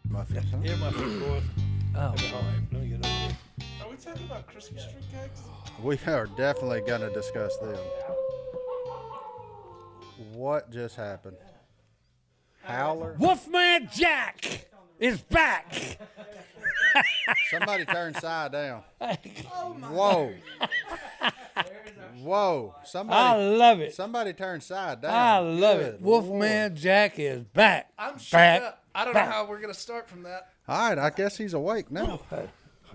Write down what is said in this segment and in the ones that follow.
Muffins, huh? Yeah, muffins, boys. Oh, All right, let me get over here. Are we talking about Christmas tree cakes? We are definitely going to discuss them. What just happened? Howler? Wolfman Jack is back. Somebody turned side down. Whoa. Whoa. I Somebody love it. somebody turned side down. I love it. Good Wolfman Jack is back. I'm shook back. up. I don't know how we're going to start from that. All right, I guess he's awake now.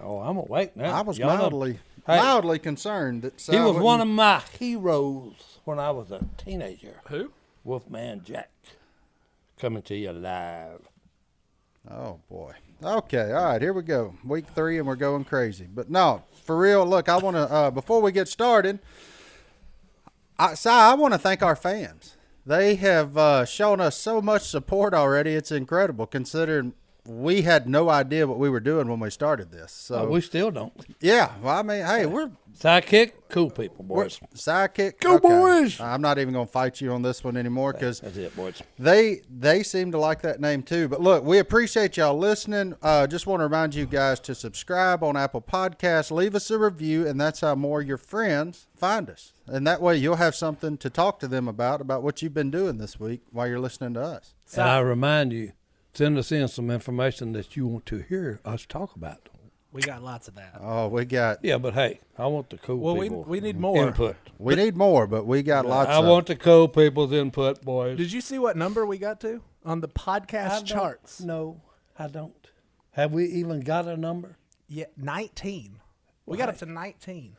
Oh, I'm awake now. I was Y'all know- mildly concerned that He was one of my heroes when I was a teenager. Who? Wolfman Jack. Coming to you live. Oh boy. Okay, all right, here we go. Week 3 and we're going crazy. But no, for real, look, I want to before we get started, I want to thank our fans. They have shown us so much support already. It's incredible considering we had no idea what we were doing when we started this. So We still don't. yeah, well, I mean, hey, we're Sidekick, cool people, boys. sidekick. Go, boys! I'm not even going to fight you on this one anymore because That's it, boys. they seem to like that name too. But look, we appreciate y'all listening. Just want to remind you guys to subscribe on Apple Podcasts, leave us a review, and that's how more of your friends find us. And that way you'll have something to talk to them about what you've been doing this week while you're listening to us. And I remind you, send us in some information that you want to hear us talk about. we got lots of that. Oh, we got Yeah, but hey, I want the cool Well, people. we need more. input. we need more, but we got lots. I want the cool people's input, boys. Did you see what number we got to on the podcast charts? No, I don't. Have we even got a number? Yeah, 19. We got up to 19.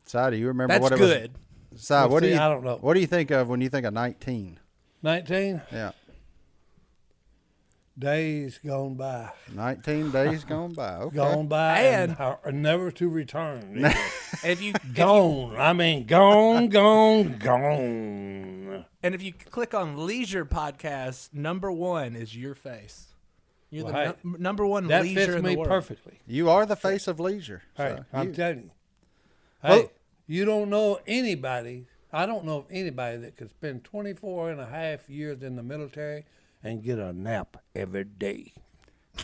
Si, do you remember That's what it good. was? Si, what do see, you? I don't know. What do you think of when you think of 19? 19 Yeah, days gone by. 19 days gone by. Okay. Gone by And- are never to return. either. If you Gone. I mean, gone, gone, gone. and if you click on Leisure Podcast, number 1 is your face. You're Well, the hey, number 1 That leisure fits in me the world. perfectly. You are the face of leisure. Hey, so I'm you- telling you. Well- Hey, you don't know anybody. I don't know of anybody that could spend 24 and a half years in the military and get a nap every day.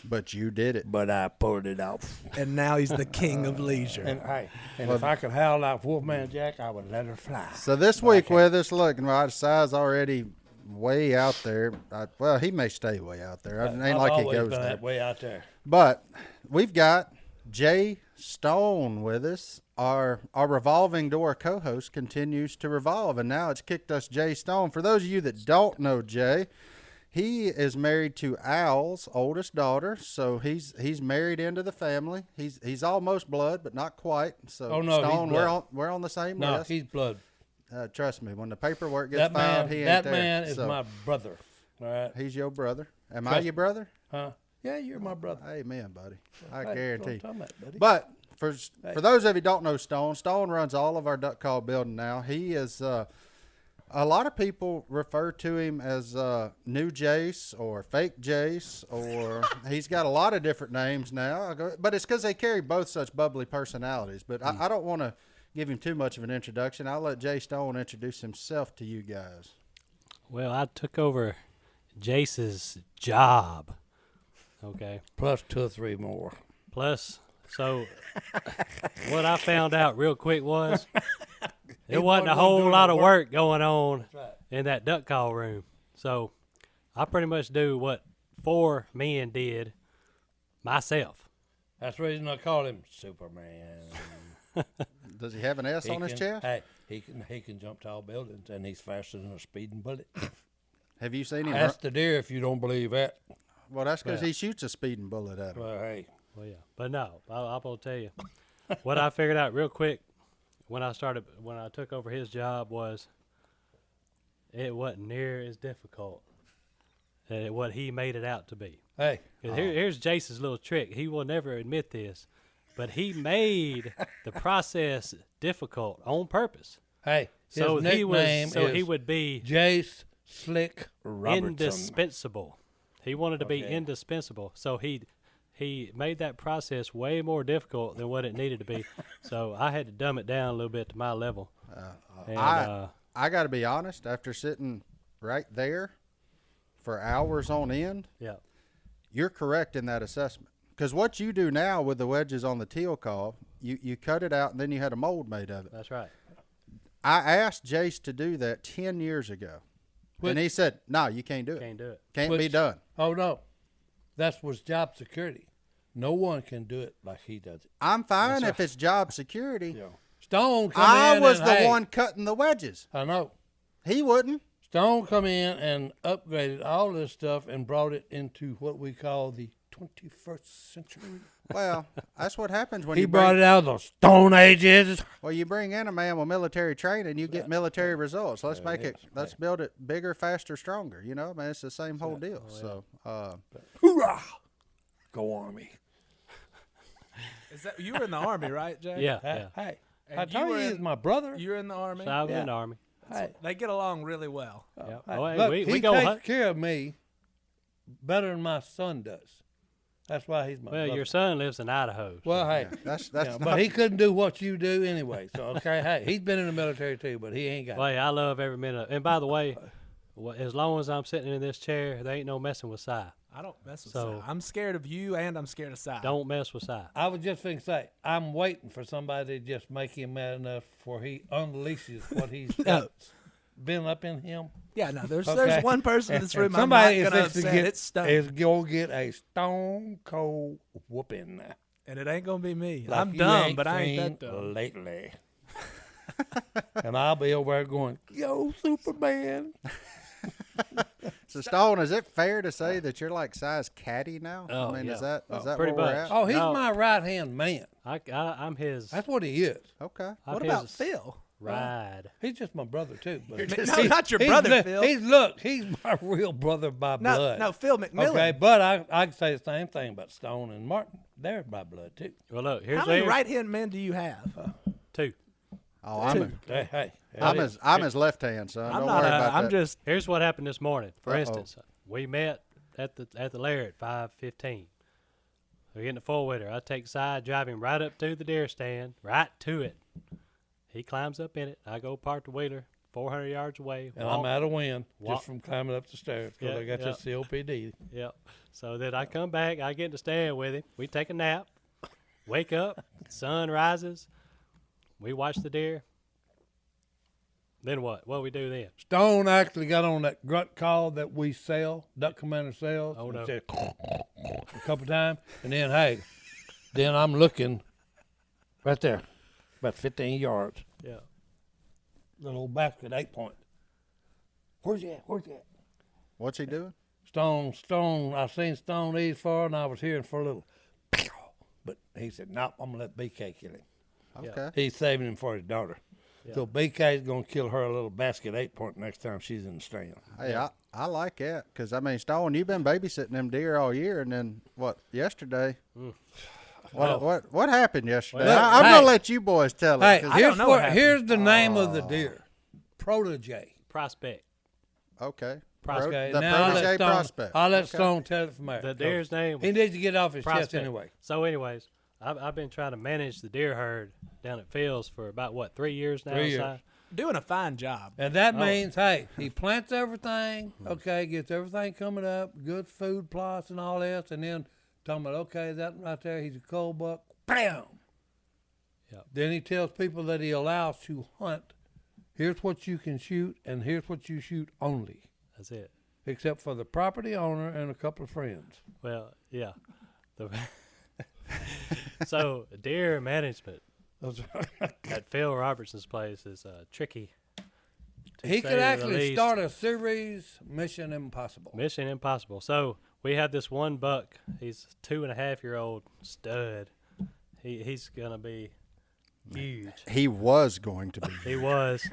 but you did it. But I pulled it off. And now he's the king of leisure. And hey, if I could howl like Wolfman Jack, I would let her fly. So this week with us, look, right, Si's already way out there. Well, he may stay way out there. It ain't I've like he always goes been there. that way out there. But we've got Jay Stone with us. Our revolving door co-host continues to revolve, and now it's kicked us Jay Stone. For those of you that don't know Jay, he is married to Al's oldest daughter, so he's married into the family. He's almost blood, but not quite. So Oh, no, he's Stone, blood. we're on the same No, list. he's blood. Trust me, when the paperwork gets That filed, man, he ain't that there. man is So my brother. All right, he's your brother. Am I Trust your brother? huh? Yeah, you're my brother. Amen, buddy. I Hey, that's guarantee. what I'm talking about, buddy. But for those of you who don't know Stone runs all of our duck call building now. He is a lot of people refer to him as New Jase or Fake Jase, or he's got a lot of different names now. But it's because they carry both such bubbly personalities. But I don't want to give him too much of an introduction. I'll let Jay Stone introduce himself to you guys. Well, I took over Jase's job. Okay. Plus 2 or 3 more. Plus, so what I found out real quick was there wasn't a whole lot of work going on in that duck call room. So I pretty much do what 4 men did myself. That's the reason I call him Superman. Does he have an S on his chest? Hey, he can jump tall buildings, and he's faster than a speeding bullet. Have you seen him? Ask the deer if you don't believe that. Well, that's because he shoots a speeding bullet at him. Well, hey, Well, yeah. But no, I'm going to tell you. What I figured out real quick when I took over his job was it wasn't near as difficult as what he made it out to be. hey. 'Cause here's Jace's little trick. He will never admit this, but he made the process difficult on purpose. Hey, his So nickname he is would be Jase Slick Robertson. indispensable. He wanted to be Okay. indispensable. So he made that process way more difficult than what it needed to be. So I had to dumb it down a little bit to my level. And, I got to be honest, after sitting right there for hours on end, Yeah. you're correct in that assessment. Because what you do now with the wedges on the teal call, you cut it out and then you had a mold made of it. That's right. I asked Jase to do that 10 years ago. And he said, no, you can't do it. Can't do it. Can't be done. Oh, no. That was job security. No one can do it like he does it. I'm fine if it's job security. Yeah. Stone come in I was and, the hey, one cutting the wedges. I know. He wouldn't. Stone come in and upgraded all this stuff and brought it into what we call the 21st century. Well, that's what happens when He you brought bring, it out of the Stone Ages. well, you bring in a man with military training, you get military results. Let's make it. Let's build it bigger, faster, stronger. You know, man, it's the same whole deal. So, Hoorah! Go Army. Is that you were in the army, right, Jay? Yeah. Hey, Yeah. hey, And I you told were you he's in- my brother. You're in the army. So I was Yeah. in the Army. Hey, They get along really well. Yeah. hey, Oh, hey, look, we he go takes hunt. care of me better than my son does. That's why he's my Well, brother. your son lives in Idaho. Well, hey, that's yeah, not, but he couldn't do what you do anyway. So okay, hey, he's been in the military too, but he ain't got. Well, I love every minute. And by the way, as long as I'm sitting in this chair, there ain't no messing with Si. I don't mess with So- Si. I'm scared of you, and I'm scared of Si. Don't mess with Si. I was just going to say, I'm waiting for somebody to just make him mad enough before he unleashes what he's got been up in him. Yeah, no. There's Okay. one person in this room I'm Somebody not gonna is to upset. get It's Stone, is gonna get a stone cold whooping. and it ain't gonna be me. Like I'm you dumb, but I ain't seen that dumb. lately. And I'll be over there going, "Yo, Superman!" so Stone, is it fair to say that you're like Si's caddy now? Oh, I mean, yeah. is that pretty where we're much. at? Oh, he's No. my right hand man. I'm his. That's what he is. Okay. I'm What his about Phil? ride? He's just my brother too. But No, not your brother, Phil. He's my real brother by blood. No, Phil McMillan. Okay, but I can say the same thing about Stone and Martin. They're by blood too. Well, look, here's How many here- right-hand men do you have? 2. Oh, Hey, I'm his left hand, son. I'm Don't not. worry about I'm that. just. Here's what happened this morning. For Uh-oh. instance, we met at the lair at 5:15. We get in the four-wheeler. I take Si, drive him right up to the deer stand, right to it. He climbs up in it. I go park the wheeler 400 yards away. and walk- I'm out of wind walk- just from climbing up the stairs because Yeah, I got yeah. this COPD. Yep. So then I come back. I get in the stand with him. We take a nap. Wake up. Sun rises. We watch the deer. Then what? What we do then? Stone actually got on that grunt call that we sell, Duck Commander sells. Oh, and no. said a couple times, and then hey, then I'm looking right there, about 15 yards, Yeah. little old basket 8-point. Where's he at? Where's he at? What's he doing? Stone. I seen Stone ease far, and I was hearing for a little, pew, but he said, "Nope, I'm gonna let BK kill him. Yeah. Okay. He's saving him for his daughter." Yeah. So BK's gonna kill her a little basket 8-point next time she's in the stand. Hey, I like that because I mean, Stone, you've been babysitting them deer all year, and then yesterday? What happened yesterday? Well, I'm hey. gonna let you boys tell it. Hey, 'cause- I don't know what happened. here's the name of the deer, Protege. Prospect. okay. Okay, The now protege prospect. I'll let Okay. Stone tell it from there. The deer's name He was needs to get off his chest Prospect. anyway. So, anyways, I've been trying to manage the deer herd down at Phil's for about 3 years now. 3 years. Si? Doing a fine job. And that means, hey, he plants everything, okay, gets everything coming up, good food plots and all this, and then talking about, okay, that right there, he's a cold buck, bam. Yep. Then he tells people that he allows to hunt, here's what you can shoot, and here's what you shoot only, That's it. except for the property owner and a couple of friends. Well, yeah. So, deer management Those at Phil Robertson's place is tricky. He say could the actually least. start a series, Mission Impossible. Mission impossible. So, we have this one buck. He's a 2.5-year-old stud. He's going to be huge. He was going to be. He was.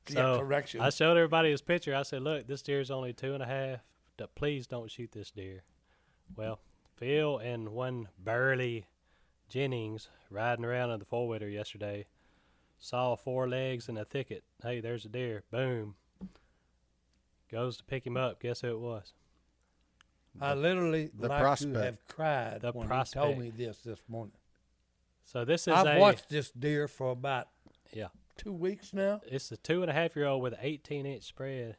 So correction. I showed everybody his picture. I said, look, this deer's only 2.5. Please don't shoot this deer. Well, Phil and one burly Jennings riding around in the four-wheeler yesterday saw 4 legs in a thicket. Hey, there's a deer. Boom. Goes to pick him up. Guess who it was? I literally the like prospect. to have cried The when prospect. he told me this morning. So this is I've watched this deer for about yeah. 2 weeks now. It's a 2.5-year-old with an 18-inch spread.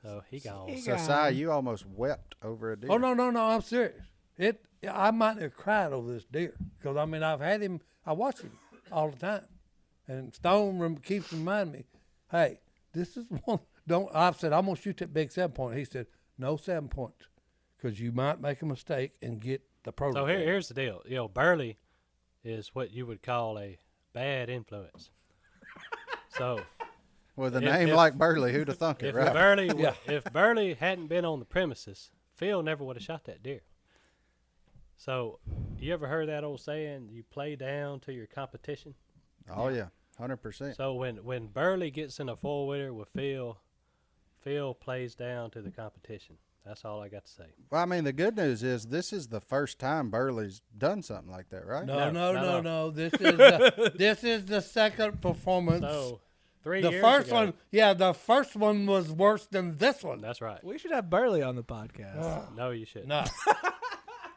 So he gone. So, Si, you almost wept over a deer. Oh, no, I'm serious. I might have cried over this deer because, I mean, I've had him, I watch him all the time. And Stone keeps reminding me, hey, this is one, I've said, I'm going to shoot that big 7-point. He said, no 7 points because you might make a mistake and get the protocol. So here's the deal. You know, Burley is what you would call a bad influence. So with a name like Burley, who'd have thunk it, if right? If Burley hadn't been on the premises, Phil never would have shot that deer. So you ever heard that old saying, you play down to your competition? Oh, yeah, 100%. So when Burley gets in a four-wheeler with Phil plays down to the competition. That's all I got to say. Well, I mean, the good news is this is the first time Burley's done something like that, right? No. This is the second performance. So 3 the years first ago, one, the first one was worse than this one. That's right. We should have Burley on the podcast. No, you shouldn't. No.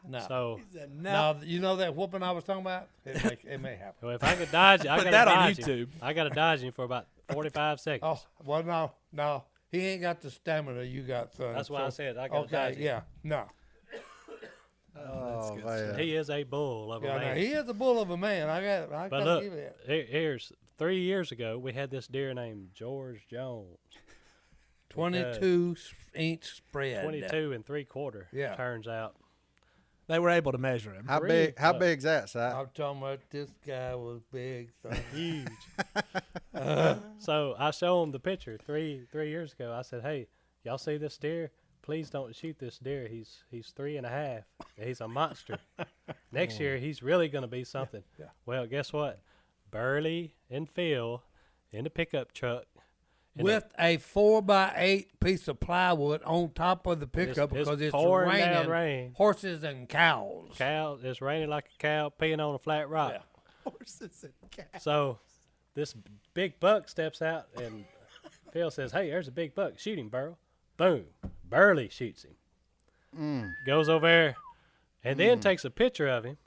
No. So Now, you know that whooping I was talking about? It may happen. well, if I could dodge you, I Put got to that on dodge YouTube. him. I got to dodge him for about 45 seconds. Oh, well, no. He ain't got the stamina you got, son. That's why I said I got to dodge him. yeah, no. Oh, man. He is a bull of a Yeah, man. no, he is a bull of a man. I But gotta look, give you that. here's 3 years ago, we had this deer named George Jones. 22-inch spread. 22 and 3/4. Yeah. Turns out. They were able to measure him. How big's that, Si? I'm talking about this guy was big, son. Huge. So I showed him the picture three years ago. I said, "Hey, y'all see this deer? Please don't shoot this deer. He's 3.5. He's a monster. Next year he's really gonna be something." Yeah. Well, guess what? Burley and Phil in the pickup truck With a 4x8 piece of plywood on top of the pickup It's because it's pouring raining down rain. horses and cows. cow. It's raining like a cow peeing on a flat rock. Yeah. Horses and cats. So this big buck steps out and Phil says, "Hey, there's a big buck. Shoot him, Burl." Boom. Burley shoots him. Goes over there and then takes a picture of him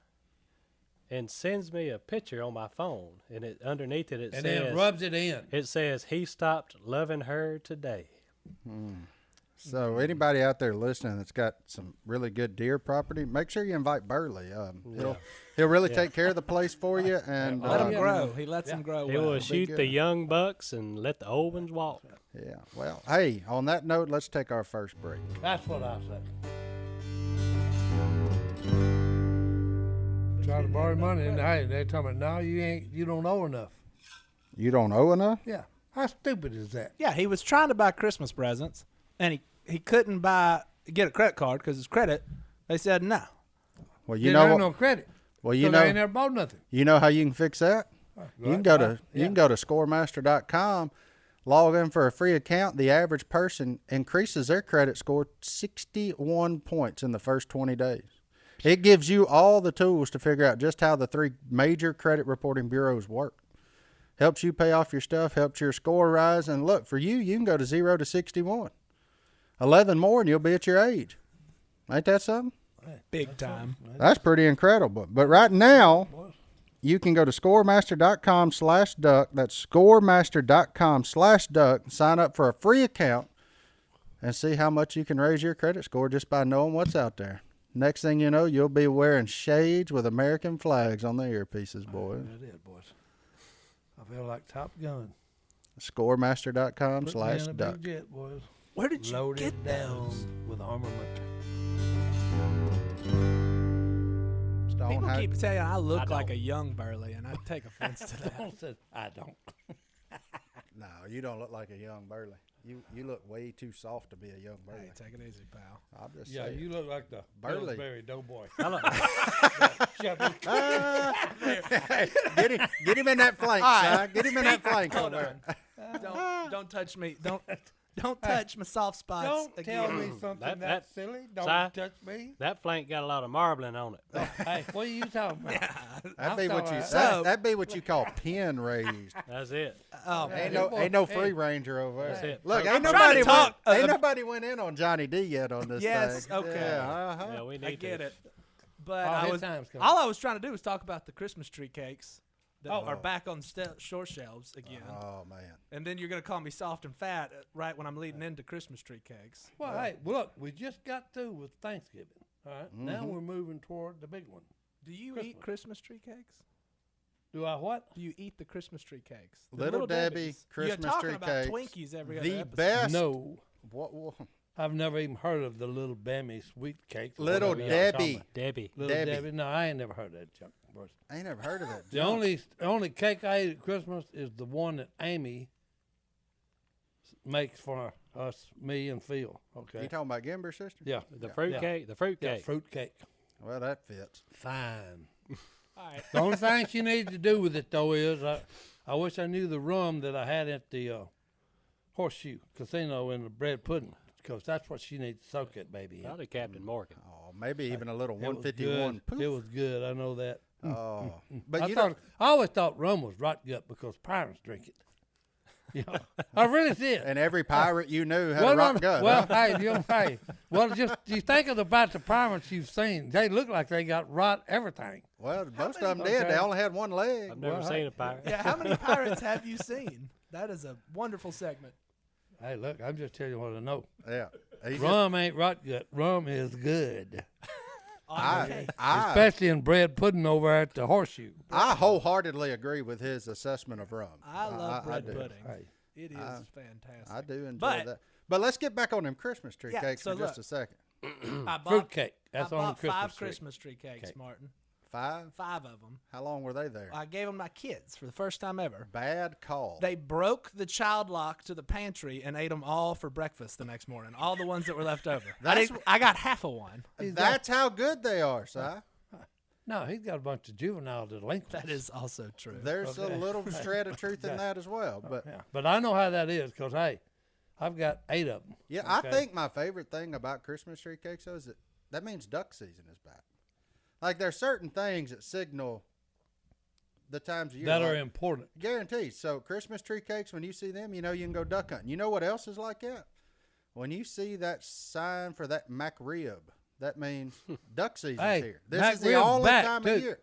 and sends me a picture on my phone. And underneath it, And says, then rubs it in. it says, "He stopped loving her today." So anybody out there listening that's got some really good deer property, make sure you invite Burley. He'll really take care of the place for you. And Let him grow. He lets him grow. He well. will shoot the good. young bucks and let the old ones walk. Yeah. Well, hey, on that note, let's take our first break. That's what I say. Try to borrow money, and hey, they're talking about, no, you don't owe enough. You don't owe enough? Yeah. How stupid is that? Yeah, he was trying to buy Christmas presents, and he couldn't get a credit card because his credit. They said no. Well, You didn't have no credit. Well, So they ain't never bought nothing. You know how you can fix that? You can go to scoremaster.com, log in for a free account. The average person increases their credit score 61 points in the first 20 days. It gives you all the tools to figure out just how the 3 major credit reporting bureaus work. Helps you pay off your stuff, helps your score rise, and look, for you can go to 0 to 61. 11 more and you'll be at your age. Ain't that something? Big time. That's pretty incredible. But right now, you can go to scoremaster.com/duck. That's scoremaster.com/duck. Sign up for a free account and see how much you can raise your credit score just by knowing what's out there. Next thing you know, you'll be wearing shades with American flags on the earpieces, boys. That is, boys. I feel like Top Gun. Scoremaster.com/duck. Big jet, boys. Where did you Loaded get down those? with armament. People keep saying I look I like don't. a young Burley, and I take offense to that. I don't. No, you don't look like a young Burley. You look way too soft to be a young Burley. Hey, take it easy, pal. I'm just Yeah, saying. you look like the Burley. Pillsbury Doughboy. Get him in that flank, son. Get him in that flank over there. Don't touch me. Don't touch my soft spots. Don't again. tell me something That- that's silly. Don't Si? touch me. That flank got a lot of marbling on it. Hey, what are you talking about? That'd be what you sorry. So- that'd be what you call pin raised. That's it. Oh, Ain't no free ranger over there. That's it. Look, I'm ain't trying to nobody talk, ain't nobody went in on Johnny D yet on this Yes, thing. okay. Yeah, Yeah, uh-huh. we need I get to. it. But Oh, I his was time's coming. all I was trying to do was talk about the Christmas tree cakes that are back on shore shelves again. Oh man! And then you're gonna call me soft and fat right when I'm leading into Christmas tree cakes. Well, hey, look, we just got through with Thanksgiving. All right, now we're moving toward the big one. Do you eat Christmas tree cakes? Do I what? Do you eat the Christmas tree cakes? The Little Debbie Debbies. Christmas You're talking tree about cakes. Twinkies every other The episode. best. No. What? I've never even heard of the Little Bammy sweet cakes. or Little whatever y'all talking Debbie. about. Debbie. Little Debbie. Debbie. No, I ain't never heard of that junk. boys. I ain't never heard of that. The only cake I ate at Christmas is the one that Amy makes for us, me and Phil. Okay. You talking about Gimber's sister? Yeah. The fruit cake. The fruit Yeah, cake. fruit cake. Well, that fits. Fine. All right. The only thing she needs to do with it, though, is I wish I knew the rum that I had at the Horseshoe Casino in the bread pudding, because that's what she needs to soak it, baby. in. Probably Captain Morgan. Oh, maybe even a little It was 151. good. It was good. I know that. Oh, but I you thought don't. I always thought rum was rot gut because pirates drink it. You know, I really did. And every pirate you knew had Well, a rock gut. well, huh? hey, well, just you think about the pirates you've seen. They look like they got rot everything. Well, most of them did. Okay. They only had one leg. I've never Well, seen a pirate. Yeah, how many pirates have you seen? That is a wonderful segment. Hey, look, I'm just telling you what I know. Yeah. He just- Rum ain't rot gut. Rum is good, Okay. especially in bread pudding over at the Horseshoe. I wholeheartedly agree with his assessment of rum. I love bread do. pudding. Hey. It is fantastic. I do enjoy But- that. But let's get back on them Christmas tree Yeah, cakes so for just look. a second. I bought, Fruit cake. That's I on the bought Christmas 5 tree. Christmas tree cakes, Cake. Martin. 5? 5 of them. How long were they there? I gave them to my kids for the first time ever. Bad call. They broke the child lock to the pantry and ate them all for breakfast the next morning. All the ones that were left over. I got half of one. That's how good they are, Si. No, he's got a bunch of juvenile delinquents. That is also true. There's a little shred of truth in that as well. But Yeah, but I know how that is because hey, I've got 8 of them. yeah, I think my favorite thing about Christmas tree cakes though, is that means duck season is back. Like there's certain things that signal the times of year that are like, important. guaranteed. So Christmas tree cakes, when you see them, you know you can go duck hunting. You know what else is like that? When you see that sign for that McRib, that means duck season's Hey, here. This is the McRib's only back, time too. of year.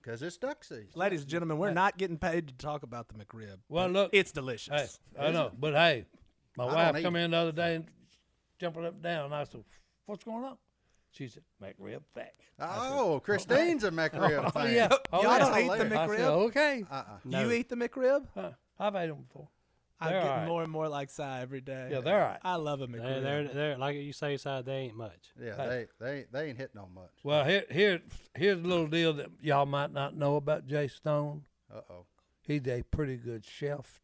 Because it's duck season. Ladies and gentlemen, we're not getting paid to talk about the McRib. Well, but look, it's delicious. Hey, I know, but hey, my don't wife eat come in the other day and jumping up and down. And I said, "What's going on?" She said, "McRib back." Oh, Christine's a McRib fan. yeah. Oh, Y'all yeah. don't eat the hilarious. I McRib? said, "Okay." You eat the McRib? I've ate them before. I'm They're getting all right. more and more like Si every day. Yeah, they're all right. I love a McRib. They're like you say, side. They ain't much. Yeah, they ain't hitting on much. Well, here's a little deal that y'all might not know about Jay Stone. Uh-oh. He's a pretty good chef.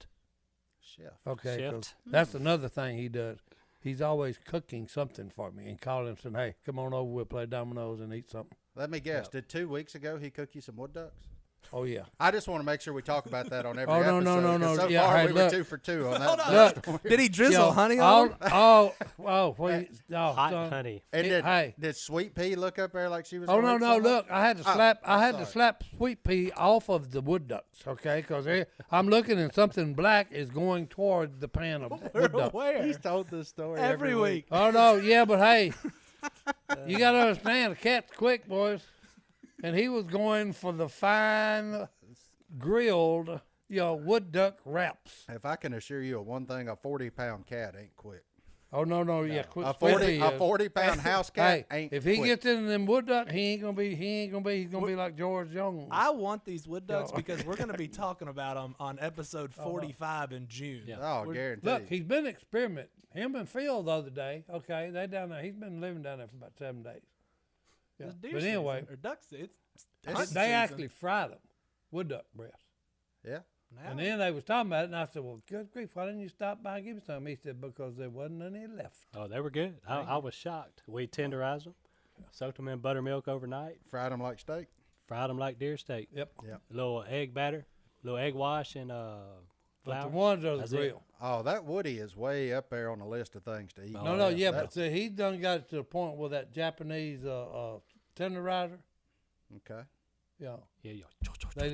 Chef. Okay, 'cause Chef. that's another thing he does. He's always cooking something for me and calling and saying, "Hey, come on over. We'll play dominoes and eat something." Let me guess. Did 2 weeks ago he cook you some wood ducks? Oh yeah. I just want to make sure we talk about that on every Oh, no, episode. no, no, 'cause no. So Yeah, far hey, we look. were 2 for 2 on that. Hold on. Look, Did he drizzle Yo, honey on them? Hot son. honey. And Hey. did Sweet Pea look up there like she was? Oh gonna no, eat no! some? Look, I had to Oh, slap. I I'm had to sorry. slap Sweet Pea off of the wood ducks. Okay, because I'm looking and something black is going toward the pan of wood ducks. Where? He's told this story Every week. Oh no, yeah, but hey, you got to understand, the cat's quick, boys, and he was going for the fine grilled, wood duck wraps. If I can assure you of one thing, a 40-pound cat ain't quick. Oh no, yeah, quick. A Sweet 40 Pea a is. 40-pound house cat Hey, ain't if he quick. gets into them wood duck, he's gonna be like George Jones. I want these wood ducks because we're going to be talking about them on episode 45 in June. Yeah. Oh, We're- guaranteed. Look, he's been experimenting. Him and Phil the other day. Okay, they down there. He's been living down there for about 7 days. Yeah. It's deer But anyway, season, or duck season. It's They hunting they season. actually fried them, wood duck breasts. yeah. Now, And then they was talking about it, and I said, "Well, good grief, why didn't you stop by and give me some?" He said, "Because there wasn't any left." Oh, they were good. I was shocked. We tenderized them, soaked them in buttermilk overnight, Fried them like steak. fried them like deer steak. Yep. Yeah. A little egg batter, a little egg wash, and But flour. the ones are the That's it. grill. Oh, that Woody is way up there on the list of things to eat. Oh, No, yeah. but see, he done got it to the point where that Japanese tenderizer, Okay. Yeah. they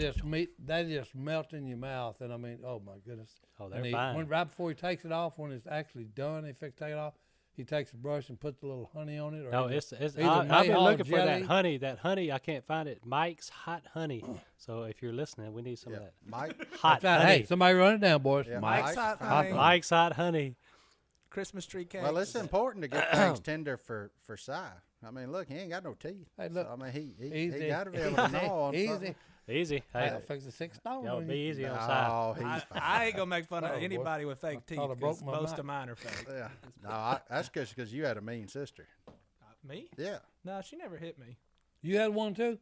just melt in your mouth, and I mean, oh my goodness. Oh, And they're he, fine. right before he takes it off, when it's actually done, he fix take it off. he takes a brush and puts a little honey on it. Or No, either- it's either I've been Mayhaw looking for jelly. that honey. That honey, I can't find it. Mike's Hot Honey. So if you're listening, we need some of that. Mike. Hot That's right. honey. Hey, somebody run it down, boys. Yeah, Mike's Hot Honey. Mike's Hot Honey. Christmas tree cake. Well, it's important to get things tender for Si. I mean, look, he ain't got no teeth. Hey, look. So, I mean, he Easy. got to be able to gnaw on Easy. something. Easy. Hey, I'll fix the 6 stone. y'all on be you. easy on Si. Oh, he's fine. I ain't gonna make fun of Oh, boy. anybody with fake teeth thought I broke because my most mic. of mine are fake. Yeah. No, that's because you had a mean sister. Me? Yeah. No, she never hit me. You had one too?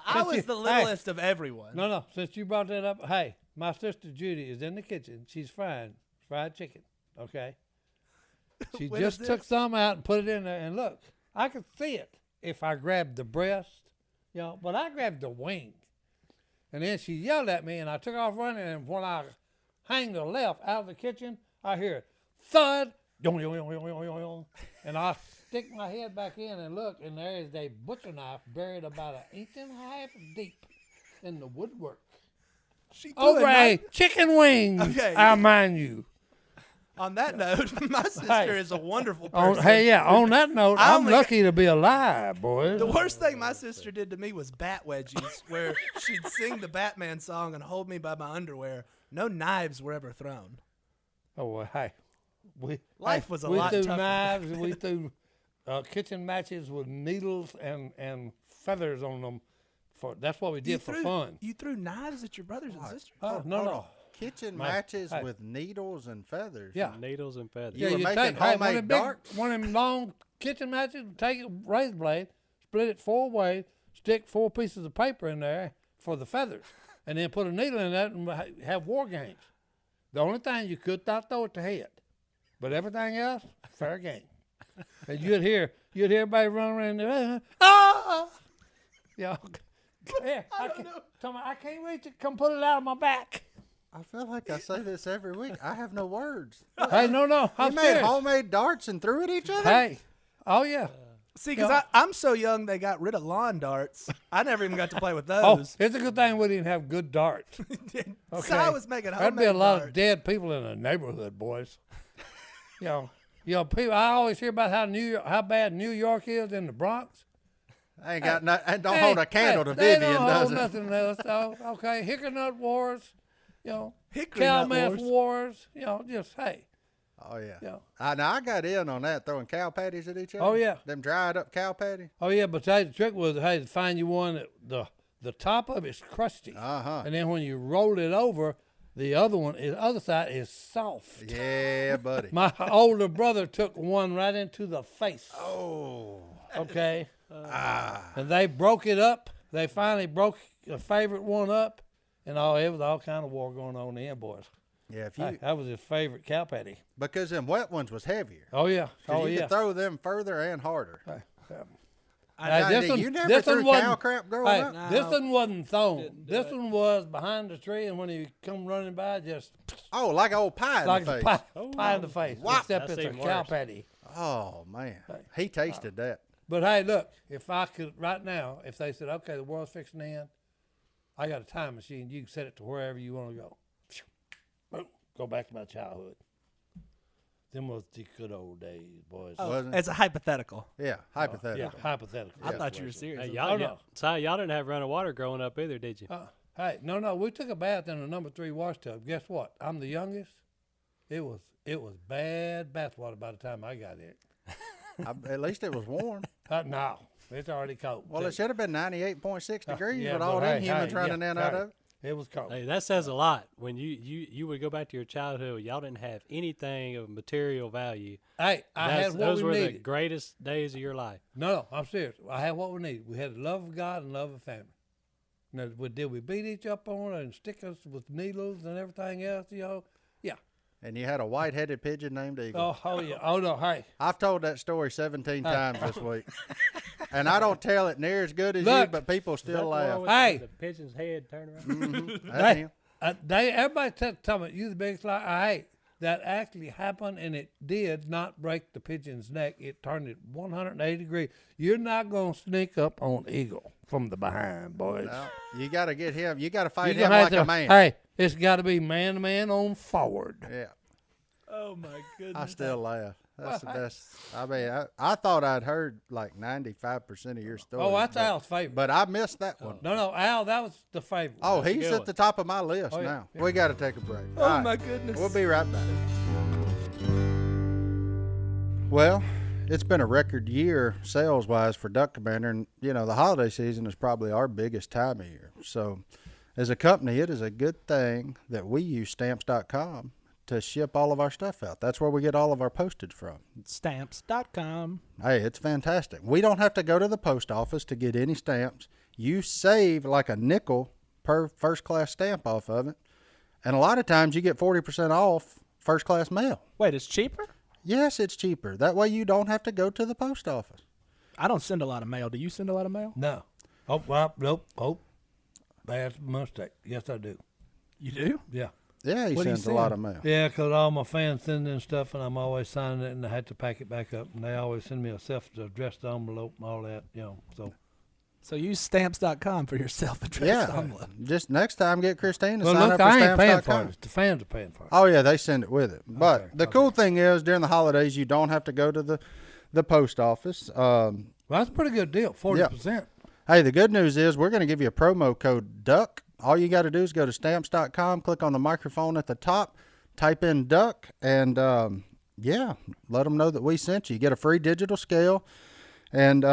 I was the littlest of everyone. No. Since you brought that up, hey, my sister Judy is in the kitchen. She's frying fried chicken. Okay. She When just is took this? some out and put it in there, and look, I could see it if I grabbed the breast, but I grabbed the wing, and then she yelled at me, and I took off running, and when I hang the left out of the kitchen, I hear thud, yong, yong, yong, yong, yong, yong, and I stick my head back in and look, and there is a butcher knife buried about 1.5 inches deep in the woodwork. She threw Over a a knife- chicken wing, Okay. I mind you. On that note, my sister Hey. is a wonderful On, person. hey, yeah, on that note, I I'm only lucky to be alive, boys. The worst thing my sister did to me was bat wedgies, where she'd sing the Batman song and hold me by my underwear. No knives were ever thrown. Oh, well, hey. Life was a we lot threw tougher. knives and we threw kitchen matches with needles and feathers on them. That's what we did for fun. You threw knives at your brothers and sisters? Oh, Hold no. on. Kitchen matches with needles and feathers. Yeah. Needles and feathers. You were you making take one of homemade them big, darts? one of them long kitchen matches, take a razor blade, split it 4 ways, stick 4 pieces of paper in there for the feathers, and then put a needle in that and have war games. The only thing you could not throw it to head, but everything else, fair game. And you'd hear everybody running around there, ah! Yeah. Yeah, I can't wait to come put it out of my back. I feel like I say this every week. I have no words. Hey, no, You I'm made serious. homemade darts and threw at each other? Hey, oh yeah. See, because I'm so young, they got rid of lawn darts. I never even got to play with Oh, those. it's a good thing we didn't have good darts. So I was making There'd homemade be a lot darts. of dead people in the neighborhood, boys. you know, people. I always hear about how bad New York is in the Bronx. I ain't got nothing. Don't hold a candle to they Vivian, don't does hold it? nothing else. So, okay, hickory nut wars. Hickory cow nut mess wars. wars. Just hey. Oh, yeah. Yeah. Now, I got in on that, throwing cow patties at each other. Oh, yeah. Them dried up cow patties. Oh yeah, but the trick was to find you one that the top of it's crusty, and then when you roll it over, the other side is soft. Yeah, buddy. My older brother took one right into the face. Oh. Okay. And they broke it up. They finally broke a favorite one up, and it was all kind of war going on then, boys. Yeah, if you That was his favorite cow patty. because them wet ones was heavier. Oh yeah. 'Cause Oh you yeah. could throw them further and harder. Hey, You never threw cow crap growing up? No. This one wasn't thrown. Didn't do This it. one was behind the tree, and when he come running by, just Oh, like an old pie in like the a face. pie in the face. Wow. Except That's it's a even cow worse. patty. Oh, man. He tasted that. But hey, look, if I could right now, if they said, okay, the world's fixing to end, I got a time machine. You can set it to wherever you want to go. Boom. Go back to my childhood. Them was the good old days, boys. Wasn't it? It's a hypothetical. Yeah, Yeah, hypothetical. hypothetical. I thought you were serious. Hey, about y'all, y'all didn't have running water growing up either, did you? Hey, no, we took a bath in a number 3 wash tub. Guess what? I'm the youngest. It was bad bath water by the time I got it. At least it was warm. No, it's already cold. Well, it should have been 98.6 degrees yeah, with but all them hey, humans hey, running yeah, in out hey. of it. It was cold. Hey, that says a lot. When you would go back to your childhood, y'all didn't have anything of material value. Hey, I had what those we were the needed. greatest days of your life. No, I'm serious. I had what we needed. We had the love of God and love of family. Now, did we beat each up on it and stick us with needles and everything else? Yeah. And you had a white-headed pigeon named Eagle. Oh yeah. Oh no. Hey. I've told that story 17 times this week. And I don't tell it near as good as you, Look. but people still laugh. Hey. The pigeon's head turn around. That's him. Everybody tell me you the biggest liar. Hey, that actually happened, and it did not break the pigeon's neck. It turned it 180 degrees. You're not gonna sneak up on Eagle from the behind, boys. No, you got to get him. You got to fight You're him gonna like have a to- man. Hey, it's got to be man to man on forward. Yeah. Oh my goodness! I still laugh. That's the best. I mean, I thought I'd heard like 95% of your stories. Oh, that's Al's favorite. But I missed that one. No, Al, that was the favorite. Oh, That's a he's good at one. the top of my list Oh, yeah. now. Yeah. We got to take a break. Oh All right. my goodness! We'll be right back. Well, it's been a record year sales-wise for Duck Commander, and the holiday season is probably our biggest time of year. So, as a company, it is a good thing that we use Stamps.com to ship all of our stuff out. That's where we get all of our postage from. Stamps.com. Hey, it's fantastic. We don't have to go to the post office to get any stamps. You save like a nickel per first-class stamp off of it, and a lot of times you get 40% off first-class mail. Wait, it's cheaper? Yes, it's cheaper. That way you don't have to go to the post office. I don't send a lot of mail. Do you send a lot of mail? No. Oh, well, nope. Oh, bad mistake. Yes, I do. You do? Yeah. Yeah, he What do you sends a lot send? of mail. Yeah, 'cause all my fans send in stuff, and I'm always signing it, and I had to pack it back up. And they always send me a self-addressed envelope and all that, So use Stamps.com for your self-addressed Yeah. envelope. Just next time, get Christine to Well, sign look, up for I ain't paying for Stamps.com. it. The fans are paying for it. Oh, yeah, they send it with it. But Okay, the cool thing is, during the holidays, you don't have to go to the post office. Well, that's a pretty good deal, 40%. Hey, the good news is we're going to give you a promo code DUCK. All you got to do is go to Stamps.com, click on the microphone at the top, type in DUCK, and, let them know that we sent you. You get a free digital scale, and,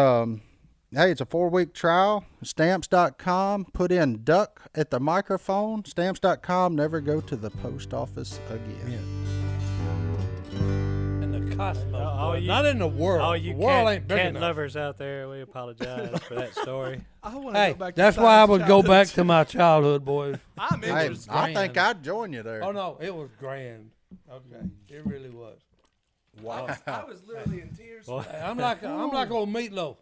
hey, it's a 4-week trial. Stamps.com, put in DUCK at the microphone. Stamps.com, never go to the post office again. And the cosmos, all boy, you- not in the world. All you the world cat, ain't big cat enough. lovers out there, we apologize for that story. I want to Hey, go back to that's why I Simon's would go back childhood. to my childhood, boys. I'm Hey, interested. I think grand. I'd join you there. Oh, no, it was grand. Okay, it really was. Wow. I was literally in tears. Well, Hey, I'm like old Meatloaf.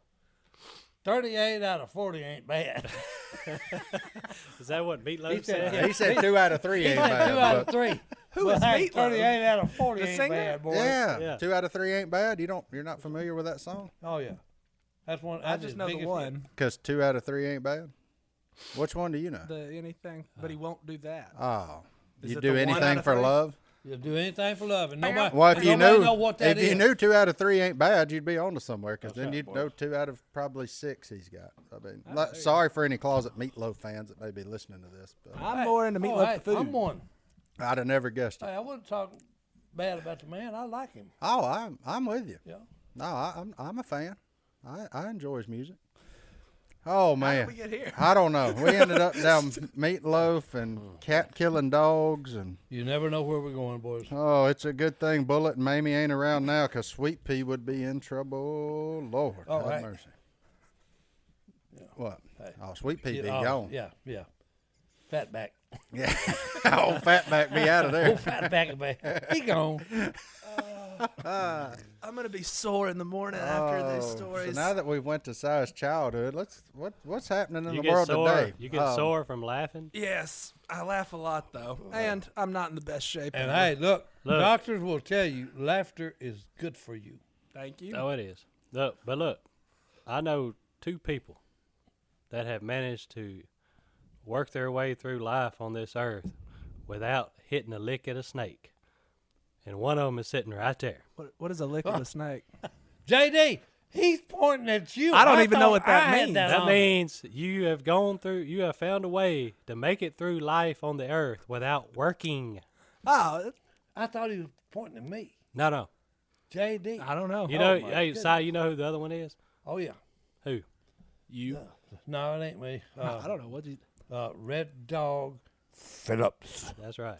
38 out of 40 ain't bad. Is that what Meatloaf He said- said? He said 2 out of 3 He's ain't like 2 out bad. of 3. Who But is hey, Meatloaf? 38 out of 40 The ain't singer? bad, boy. Yeah, Yeah. 2 out of 3 ain't bad. You're not familiar with that song? Oh, yeah. That's one. I that's just his know the biggest one, Because 2 out of 3 ain't bad. Which one do you know? the anything, but he won't do that. Oh, Is you it do the 1 out anything of for 3? love? You'll do anything for love, and nobody. Well, if and you nobody knew, know what that if you is. knew 2 out of 3 ain't bad, you'd be on to somewhere. Because then right, you'd boy. know 2 out of probably 6 he's got. I mean, sorry for any Closet Meatloaf fans that may be listening to this, but I'm more into Oh, Meatloaf hey, the food. I'm one. I'd have never guessed Hey, it. I wasn't talking bad about the man. I like him. Oh, I'm with you. Yeah. No, I'm a fan. I enjoy his music. Oh How man, did we get here? I don't know. We ended up down Meatloaf and cat killing dogs, and You never know where we're going, boys. oh, it's a good thing Bullet and Mamie ain't around now, 'cause Sweet Pea would be in trouble. Lord, Oh, have hey. mercy. What? Hey. Oh, Sweet Pea be Oh, gone. Yeah. Fat back. Yeah. Old Fatback be out of Oh, there. fat back. He gone. I'm gonna be sore in the morning after these Oh, stories. So now that we went to Si's childhood, what's happening in You the get world sore. today? You get sore from laughing. Yes, I laugh a lot though, and I'm not in the best shape. And ever. hey, look, Look. doctors will tell you laughter is good for you. Thank you. Oh, it is. Look, I know 2 people that have managed to work their way through life on this earth without hitting a lick at a snake. And one of them is sitting right there. What is a lick of a snake? JD, he's pointing at you. I don't even know thought what that I had means. That on. means you have found a way to make it through life on the earth without working. Oh, I thought he was pointing at me. No. JD. I don't know. You know, my hey, goodness. Si, you know who the other one is? Oh, yeah. Who? You? No, it ain't me. I don't know. What you? Red Dog Phillips. That's right.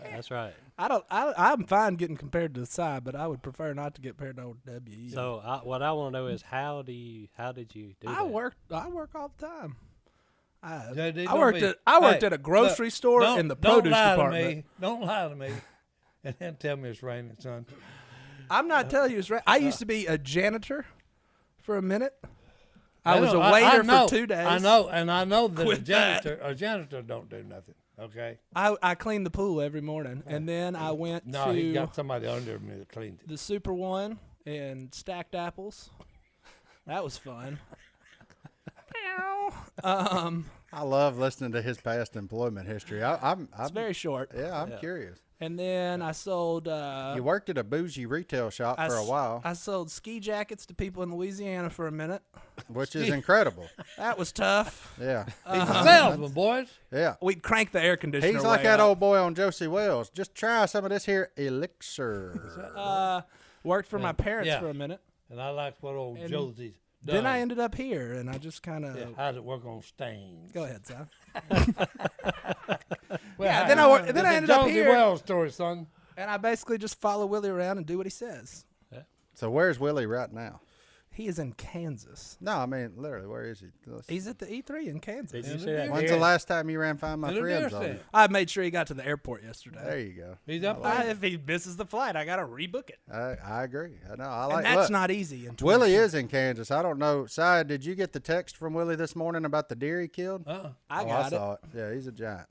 That's right. I'm fine getting compared to Si, but I would prefer not to get compared to old W. So what I want to know is how did you do I that? work all the time. JD, I worked Hey, at a grocery look, store don't- in the don't produce lie department. To me. Don't lie to me. And then tell me it's raining, son. I'm not telling you it's right. I used to be a janitor for a minute. I I was a know, waiter know, for 2 days. I know, and I know that Quit that. a janitor don't do nothing. Okay. I cleaned the pool every morning, and then I went No, he to got somebody under me that cleaned it. the Super One and stacked apples. That was fun. I love listening to his past employment history. I'm It's very short. yeah, I'm curious. And then I sold. You worked at a bougie retail shop for a while, I sold ski jackets to people in Louisiana for a minute. which is incredible. That was tough. Yeah. He's a salesman, boys. Yeah. We'd crank the air conditioner. He's like way that up. old boy on Josie Wells. Just try some of this here elixir. Worked for my parents for a minute. And I liked what old And Josie's Then done. I ended up here, and I just kind of. Yeah, how'd it work on stains? Go ahead, son. Well, Yeah, how- then I it's ended a up Josie here. Wells story, son. And I basically just follow Willie around and do what he says. So where's Willie right now? He is in Kansas. No, I mean literally, where is he? He's at the E3 in Kansas. Did you And see the that? deer- When's the last time you ran Find My And the Friends deer on stand. it? I made sure he got to the airport yesterday. There you go. He's up I, there. If he misses the flight, I got to rebook it. I agree. I know. I And like that's look, not easy. In Willie 20. is in Kansas. I don't know. Si, did you get the text from Willie this morning about the deer he killed? I Oh, got it. saw it. Yeah, he's a giant.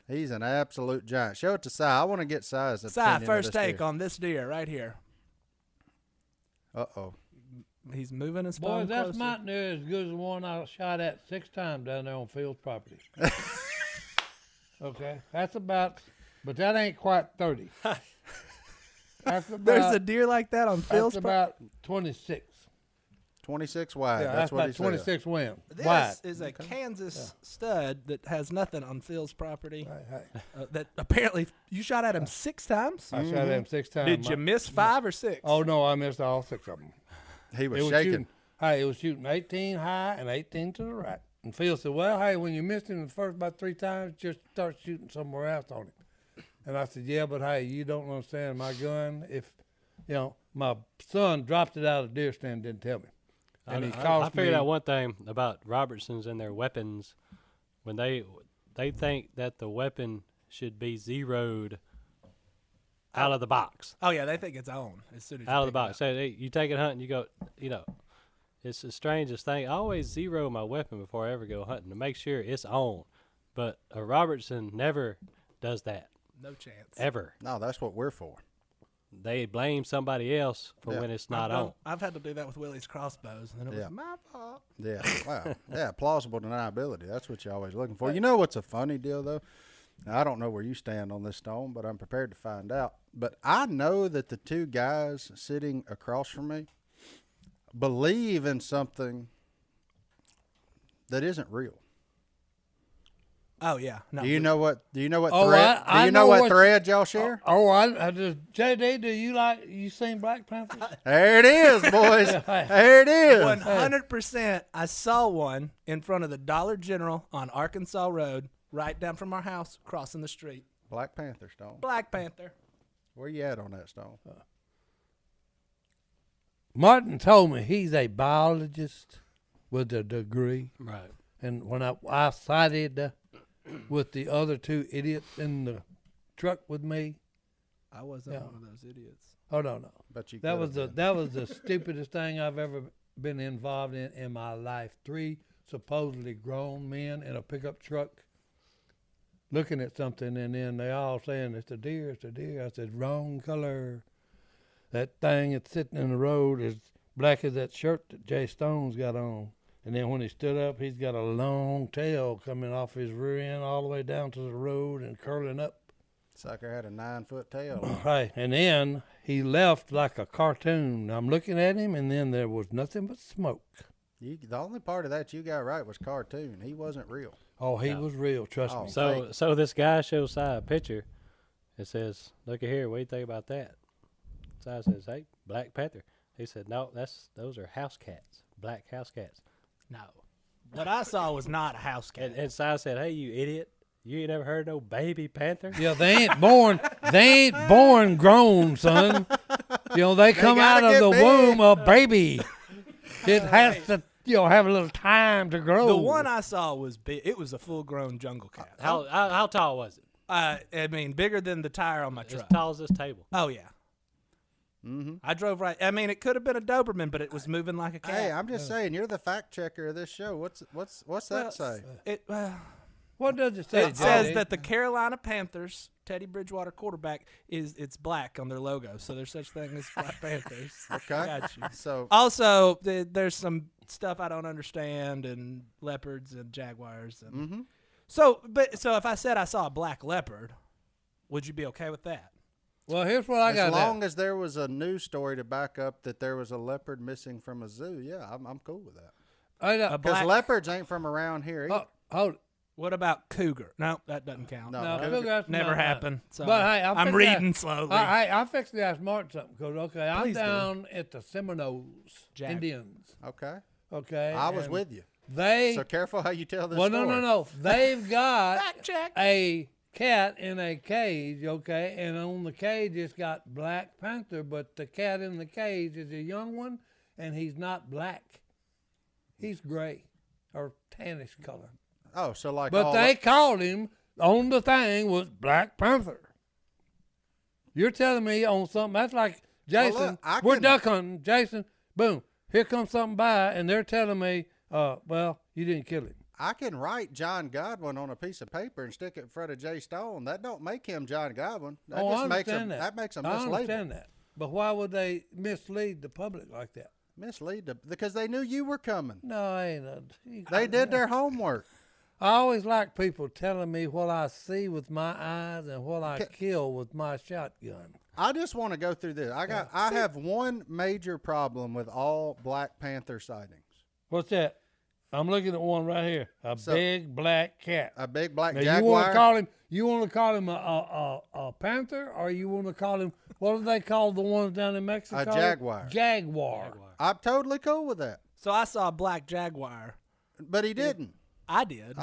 He's an absolute giant. Show it to Si. I want to get Si's Si, opinion. first take on this deer right here. Uh-oh. He's moving his Boys, phone that's closer. mountain deer as good as the one I shot at 6 times down there on Phil's property. Okay, that's about, but that ain't quite 30. That's about, There's a deer like that on Phil's that's property. about 26. 26 wide. Yeah, that's what about he said. 26 win. This Wide. is a Kansas stud that has nothing on Phil's property. Hey. That apparently you shot at him 6 times. I shot at him 6 times. Did you miss 5 or 6? Oh, no, I missed all 6 of them. He was It was shaking. shooting. Hey, it was shooting 18 high and 18 to the right. And Phil said, "Well, hey, when you missed him the first about 3 times, just start shooting somewhere else on him." And I said, "Yeah, but hey, you don't understand my gun. If my son dropped it out of the deer stand, and didn't tell me." And he I cost figured me. out one thing about Robertsons and their weapons. When they think that the weapon should be zeroed out of the box. Oh yeah, they think it's on as soon as you Out of the pick it box. up. So you take it hunting, you go, it's the strangest thing. I always zero my weapon before I ever go hunting to make sure it's on. But a Robertson never does that, No chance. ever. No, that's what we're for. They blame somebody else for Yeah. when it's not on. I've had to do that with Willie's crossbows, and it Yeah. was my fault. Yeah. Wow. Yeah. Plausible deniability. That's what you're always looking for. You know what's a funny deal, though? Now, I don't know where you stand on this, Stone, but I'm prepared to find out. But I know that the 2 guys sitting across from me believe in something that isn't real. Oh yeah. No. Do you know what? Do you know what Oh, thread? I Do you know know what what- thread y'all share? Oh, I just JD. Do you seen Black Panthers? There it is, boys. There it is. 100%. I saw one in front of the Dollar General on Arkansas Road, right down from our house, crossing the street. Black Panther, Stone. Black Panther. Where you at on that, Stone? Martin told me he's a biologist with a degree. Right. And when I sided with the other 2 idiots in the truck with me, I wasn't Yeah. one of those idiots. oh no, But you that could was have that was the stupidest thing I've ever been involved in my life. 3 supposedly grown men in a pickup truck looking at something, and then they all saying, "It's a deer, it's a deer." I said, "Wrong color. That thing that's sitting in the road is black as that shirt that Jay Stone's got on." And then when he stood up, he's got a long tail coming off his rear end all the way down to the road and curling up. Sucker had a 9-foot tail. Right. And then he left like a cartoon. I'm looking at him, and then there was nothing but smoke. The only part of that you got right was cartoon. He wasn't real. Oh, he was real. Trust Oh. me. So this guy shows Si a picture. It says, "Look at here. What do you think about that?" Si says, "Hey, Black Panther." He said, "No, those are house cats, black house cats." No. What I saw was not a house cat. And Si said, "Hey, you idiot! You ain't never heard no baby panther?" Yeah, they ain't born. They ain't born grown, son. They come out gotta of get the big. womb a baby. It has to, have a little time to grow. The one I saw was big. It was a full-grown jungle cat. How tall was it? I mean, bigger than the tire on my As truck. tall as this table. Oh yeah. Mm-hmm. I drove right. I mean, it could have been a Doberman, but it was moving like a cat. Hey, I'm just saying, you're the fact checker of this show. What's that Well, say? It What does it say? it says Jay? that the Carolina Panthers, Teddy Bridgewater quarterback, it's black on their logo, so there's such thing as Black Panthers. Okay. I got you. So Also, there's some stuff I don't understand, and leopards and jaguars. And mm-hmm. so if I said I saw a black leopard, would you be okay with that? Well, here's what I got. As long as there was a news story to back up that there was a leopard missing from a zoo, yeah, I'm cool with that. Because leopards ain't from around here either. Hold it. What about cougar? No, that doesn't count. No, cougar never happened. So but hey, I'm reading slowly. I'm fixing to ask Martin something. Cause I'm Please down at the Seminoles Indians. Okay. Okay. I was with you. They So careful how you tell this well, story. no. They've got Fact check. a cat in a cage, okay, and on the cage it's got Black Panther, but the cat in the cage is a young one, and he's not black. He's gray or tannish color. Oh, so like But all they called him on the thing was Black Panther. You're telling me on something that's like Jason. look, We're duck hunting, Jason. Boom, here comes something by, and they're telling me, well, you didn't kill him. I can write John Godwin on a piece of paper and stick it in front of Jay Stone. That don't make him John Godwin. That I just understand that makes him I mislabeled. understand that. But why would they mislead the public like that? Because they knew you were coming. No, ain't. They did their homework. I always like people telling me what I see with my eyes and what I kill with my shotgun. I just want to go through this. I have one major problem with all Black Panther sightings. What's that? I'm looking at one right here. A big black cat. A big black Now, jaguar. You want to call him a panther, or you want to call him, what do they call the ones down in Mexico? A jaguar. Jaguar. I'm totally cool with that. So I saw a black jaguar. But he didn't. I did.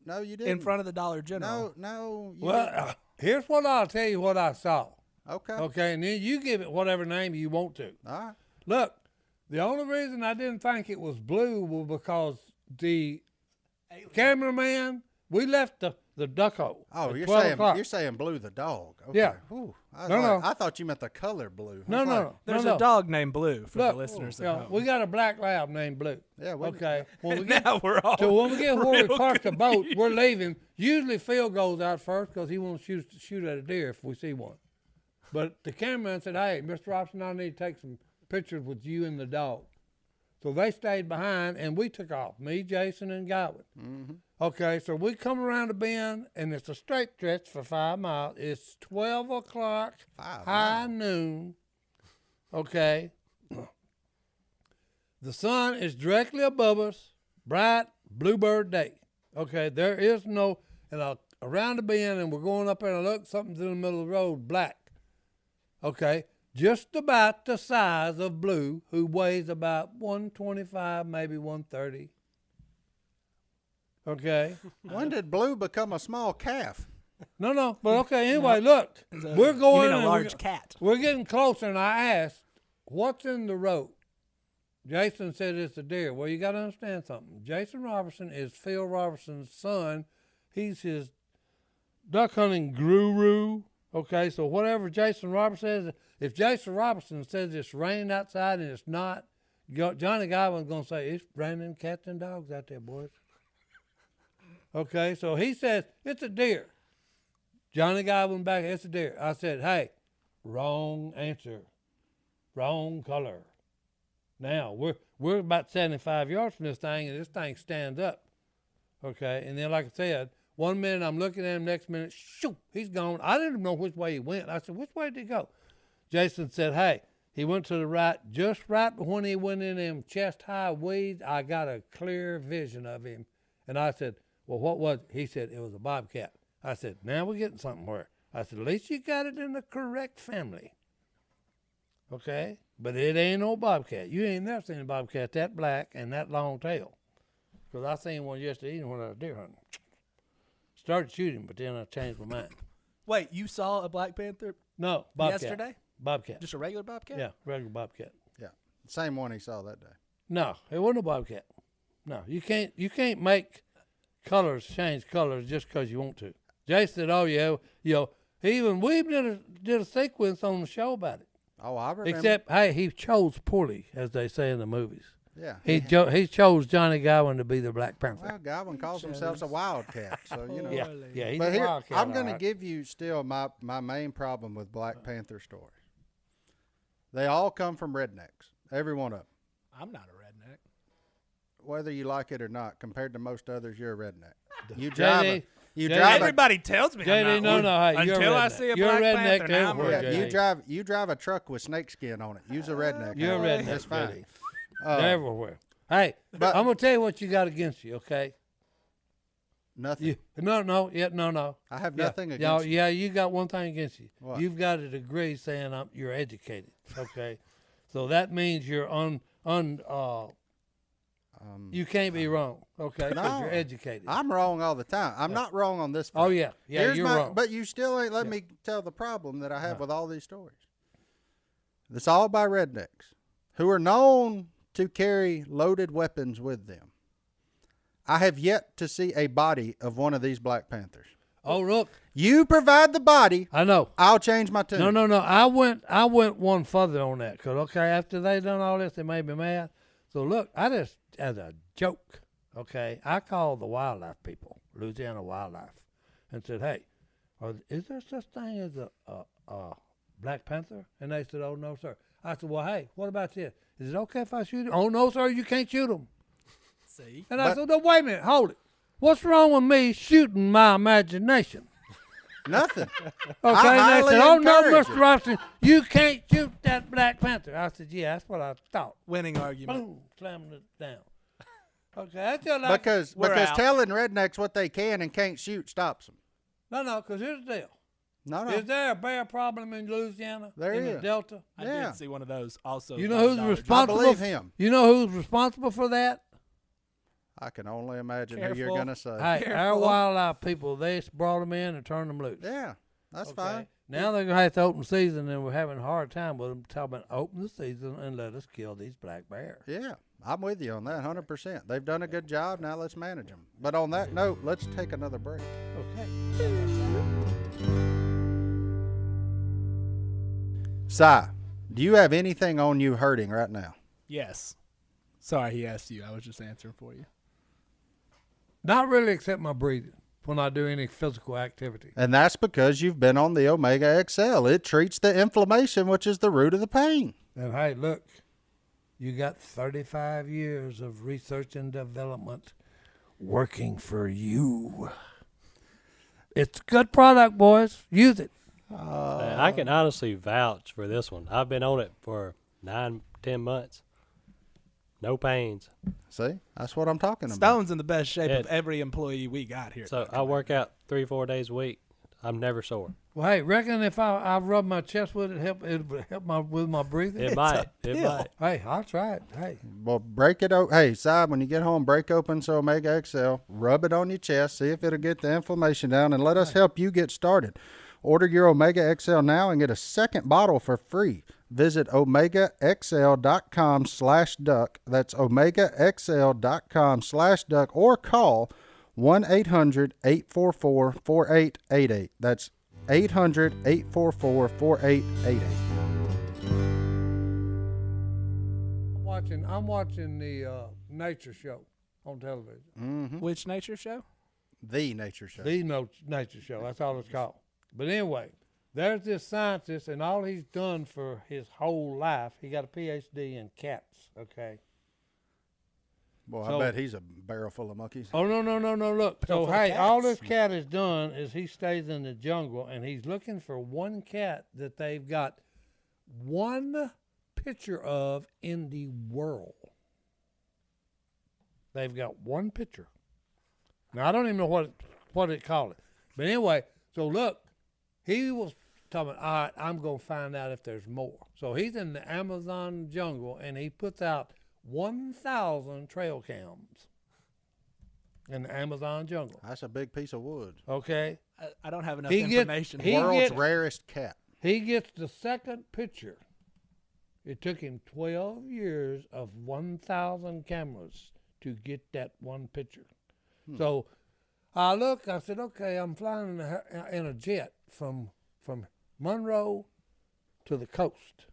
No, you didn't. In front of the Dollar General. No. Well, here's what I'll tell you what I saw. Okay. Okay, and then you give it whatever name you want to. All right. Look, the only reason I didn't think it was blue was because the cameraman, we left the duck hole. Oh, at you're 12 saying o'clock. you're saying blue the dog. Okay. Yeah. Whew. No. I thought you meant the color blue. No. There's a dog named Blue for Look, the listeners at home. we got a black lab named Blue. Yeah. Okay. When we Now we're all so when we get where we real park the boat, we're leaving. Usually Phil goes out first because he wants to shoot at a deer if we see one. But the cameraman said, "Hey, Mr. Robson, I need to take some pictures with you and the dog." So they stayed behind, and we took off. Me, Jason, and Godwin. Mm-hmm. Okay, so we come around the bend, and it's a straight stretch for 5 miles. It's 12 o'clock, high noon. Okay. The sun is directly above us, bright bluebird day. Okay, there is no, and around the bend, and we're going up there, and I look, something's in the middle of the road, black. Okay, just about the size of Blue, who weighs about 125, maybe 130. Okay. When did Blue become a small calf? No, but okay, anyway, look. We're going. You mean and a large cat. We're getting closer, and I asked, what's in the road? Jason said it's a deer. Well, you got to understand something. Jason Robertson is Phil Robertson's son. He's his duck hunting guru. Okay, so whatever Jason Robertson says, if Jason Robertson says it's raining outside and it's not, Johnny Godwin's going to say, it's raining cats and dogs out there, boys. Okay, so he says, it's a deer. Johnny Godwin back, it's a deer. I said, hey, wrong answer. Wrong color. Now, we're about 75 yards from this thing, and this thing stands up. Okay, and then like I said, 1 minute I'm looking at him, next minute, shoo, he's gone. I didn't know which way he went. I said, which way did he go? Jason said, hey, he went to the right, just right when he went in them chest-high weeds, I got a clear vision of him. And I said, well, what was it? He said, it was a bobcat. I said, now we're getting somewhere. I said, at least you got it in the correct family. Okay? But it ain't no bobcat. You ain't never seen a bobcat that black and that long tail. Because I seen one yesterday when I was deer hunting. Started shooting, but then I changed my mind. Wait, you saw a Black Panther No, bobcat. yesterday? Bobcat. Just a regular bobcat? Yeah, regular bobcat. Yeah. Same one he saw that day. No, it wasn't a bobcat. No, you can't make colors change colors just because you want to. Jase said, "Oh yeah, we did a sequence on the show about it. Oh, I remember. Except, hey, he chose poorly, as they say in the movies. Yeah. He chose Johnny Godwin to be the Black Panther. Well, Godwin calls himself a wildcat, so you know. Yeah, he's But a here, wildcat. I'm going all to right. give you still my main problem with Black Panther stories. They all come from rednecks, every one of them. I'm not a redneck. Whether you like it or not, compared to most others, you're a redneck. You JD, You JD, drive Everybody tells me JD, I'm not no, one. hey, you're a Until I redneck. see a You're a Black redneck Panther, now I'm everywhere, ready. JD. you drive a truck with snakeskin on it. Use a redneck. You're a hat. redneck. That's fine. JD. They're everywhere. Hey, but- I'm gonna tell you what you got against you. Okay. Nothing. No. I have Yeah, nothing against you. Yeah, you got one thing against you. What? You've got a degree saying you're educated. Okay, so that means you're you can't be wrong. Okay, because No, you're educated. I'm wrong all the time. I'm not wrong on this. Oh front. yeah, Here's you're my- wrong. But you still ain't let me tell the problem that I have with all these stories. It's all by rednecks who are known to carry loaded weapons with them. I have yet to see a body of one of these Black Panthers. Oh look, You provide the body, I know. I'll change my tune. No. I went one further on that because after they done all this, they made me mad. So look, I just as a joke, I called the wildlife people, Louisiana Wildlife, and said, "Hey, is there such thing as a Black Panther?" And they said, "Oh no, sir." I said, "Well, hey, what about this? Is it okay if I shoot him?" "Oh no, sir, you can't shoot him." See? And I said, "No, wait a minute, hold it. What's wrong with me shooting my imagination?" Nothing. Okay, I and they said, highly "Oh no, encourage Mr. it." Robertson, you can't shoot that Black Panther." I said, "Yeah, that's what I thought." Winning argument. Boom, slamming it down. Okay, that's just like Because We're out. telling rednecks what they can and can't shoot stops them. no, because here's the deal. No. Is there a bear problem in Louisiana? There in the is. Delta? I Yeah. did see one of those also. You know who's Dollar General. responsible? believe him. You know who's responsible for that? I can only imagine who you're Careful. going to say. Hey, our Careful. wildlife people, they brought them in and turned them loose. Yeah, that's Okay? fine. Now they're going to have to open season, and we're having a hard time with them. Talking about open the season and let us kill these black bears. Yeah, I'm with you on that 100%. They've done a good job. Now let's manage them. But on that note, let's take another break. Okay. Si, do you have anything on you hurting right now? Yes. Sorry, he asked you. I was just answering for you. Not really, except my breathing when I do any physical activity. And that's because you've been on the Omega XL. It treats the inflammation, which is the root of the pain. And hey, look, you got 35 years of research and development working for you. It's a good product, boys. Use it. I can honestly vouch for this one. I've been on it for 9-10 months. No pains. See, that's what I'm talking about. Stone's in the best shape Yeah. of every employee we got here. So I work out 3-4 days a week. I'm never sore. Well, hey, reckon if I rub my chest with it, it would help with my breathing? It might. It pill. might. Hey, I'll try it. Hey. Well, break it open. Hey, Si, when you get home, break open some Omega XL, rub it on your chest, see if it'll get the inflammation down, and let us help you get started. Order your Omega XL now and get a second bottle for free. Visit omegaxl.com/duck. That's omegaxl.com/duck or call 1-800-844-4888. That's 800-844-4888. I'm watching the nature show on television. Which nature show? The Nature Show. The nature show. That's all it's called. But anyway, there's this scientist, and all he's done for his whole life, he got a PhD in cats, okay? Boy, So- I bet he's a barrel full of monkeys. Oh, no, look. So, for hey, all cats. this cat has done is he stays in the jungle, and he's looking for one cat that they've got one picture of in the world. They've got one picture. Now, I don't even know what it called it. But anyway, so look, he was talking about, all right, I'm going to find out if there's more. So he's in the Amazon jungle, and he puts out 1,000 trail cams in the Amazon jungle. That's a big piece of wood. Okay? I don't have enough He gets- information. he World's gets- rarest cat. He gets the second picture. It took him 12 years of 1,000 cameras to get that one picture. So I look, I said, okay, I'm flying in a jet from Monroe to the coast.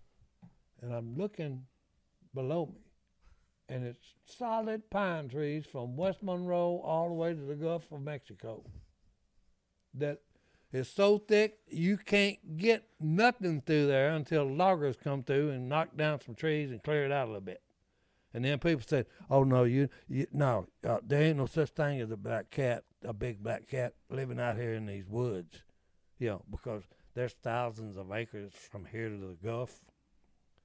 And I'm looking below me. And it's solid pine trees from West Monroe all the way to the Gulf of Mexico. That is so thick you can't get nothing through there until loggers come through and knock down some trees and clear it out a little bit. And then people said, "Oh no, no, there ain't no such thing as a black cat a big black cat living out here in these woods, because there's thousands of acres from here to the Gulf,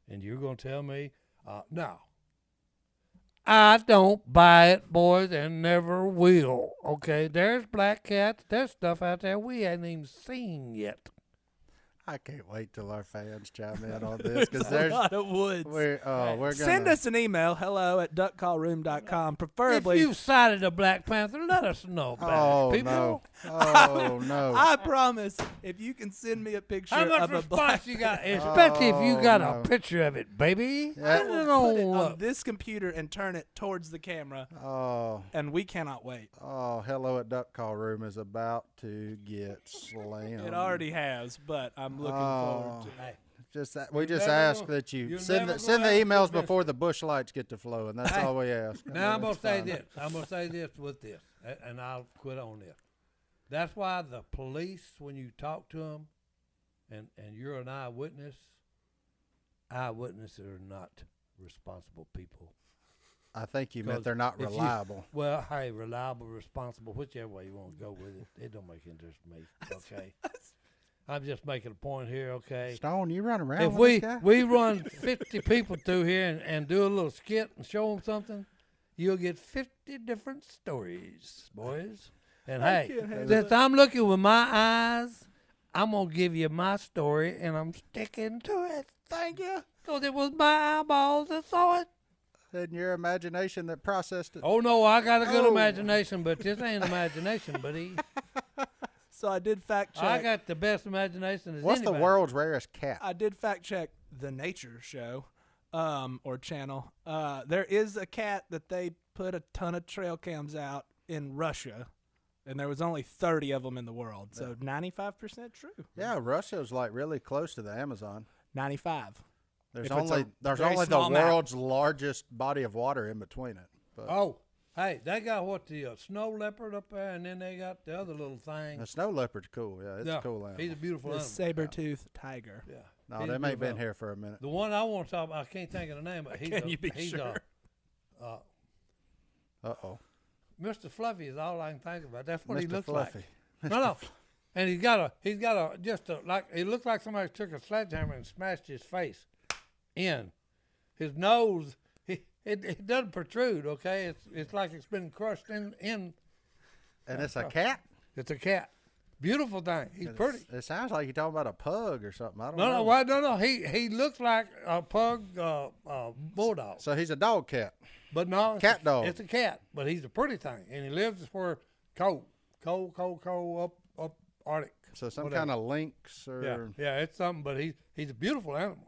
and you're going to tell me, no. I don't buy it, boys, and never will. Okay, there's black cats. There's stuff out there we hadn't even seen yet. I can't wait till our fans chime in on this because there's a lot of woods. We're gonna send us an email, hello@duckcallroom.com. Preferably, if you've sighted a Black Panther, let us know about it, people. No. Oh no! I promise, if you can send me a picture How much of a black, response you got, especially if you got no. a picture of it, baby. Yeah. Send it put it on on up. this computer and turn it towards the camera, and we cannot wait. Hello at Duck Call Room is about to get slammed. It already has, but I'm looking forward to it. Hey, We just never ask go- that you you'll send never the go out emails with this. before the bush lights get to flowing. That's Hey, all we ask. Now I'm going to That's say fine. this. I'm going to say this with this, and I'll quit on this. That's why the police, when you talk to them, and you're an eyewitness, eyewitnesses are not responsible people. I think you meant 'Cause they're not if you- reliable. Well, hey, reliable, responsible, whichever way you want to go with it. It don't make any difference to me, okay? I'm just making a point here, okay? Stone, you run around If with this guy? we run 50 people through here and do a little skit and show them something, you'll get 50 different stories, boys. And hey, since I'm looking with my eyes, I'm going to give you my story, and I'm sticking to it. Thank you. Because it was my eyeballs that saw it. And your imagination that processed it. Oh, no, I got a good Oh. imagination, but this ain't imagination, buddy. So I did fact check. I got the best imagination as What's anybody. the world's rarest cat? I did fact check the Nature Show, or channel. There is a cat that they put a ton of trail cams out in Russia, and there was only 30 of them in the world. So 95% true. Yeah, Russia's like really close to the Amazon. 95. There's If it's only a there's very only the small map. world's largest body of water in between it. But Oh, hey, they got the snow leopard up there, and then they got the other little thing. the snow leopard's cool. Yeah, it's a cool animal. He's a beautiful The animal. saber-toothed tiger. Yeah. No, He's a they may have beautiful been animal. here for a minute. The one I want to talk about, I can't think of the name, but he's Can you be he's sure? Uh-oh. Mr. Fluffy is all I can think about. That's what he Mr. looks Fluffy. like. No, and he's got a just a like it looks like somebody took a sledgehammer and smashed his face in. His nose, it doesn't protrude. Okay, it's like it's been crushed in. And it's a cat? It's a cat. Beautiful thing. He's pretty. It sounds like you're talking about a pug or something. I don't No, know. no. He looks like a pug bulldog. So he's a dog cat. But no, Cat dog. It's a cat, but he's a pretty thing, and he lives where cold up Arctic. So some whatever. kind of lynx or Yeah, it's something. But he's a beautiful animal.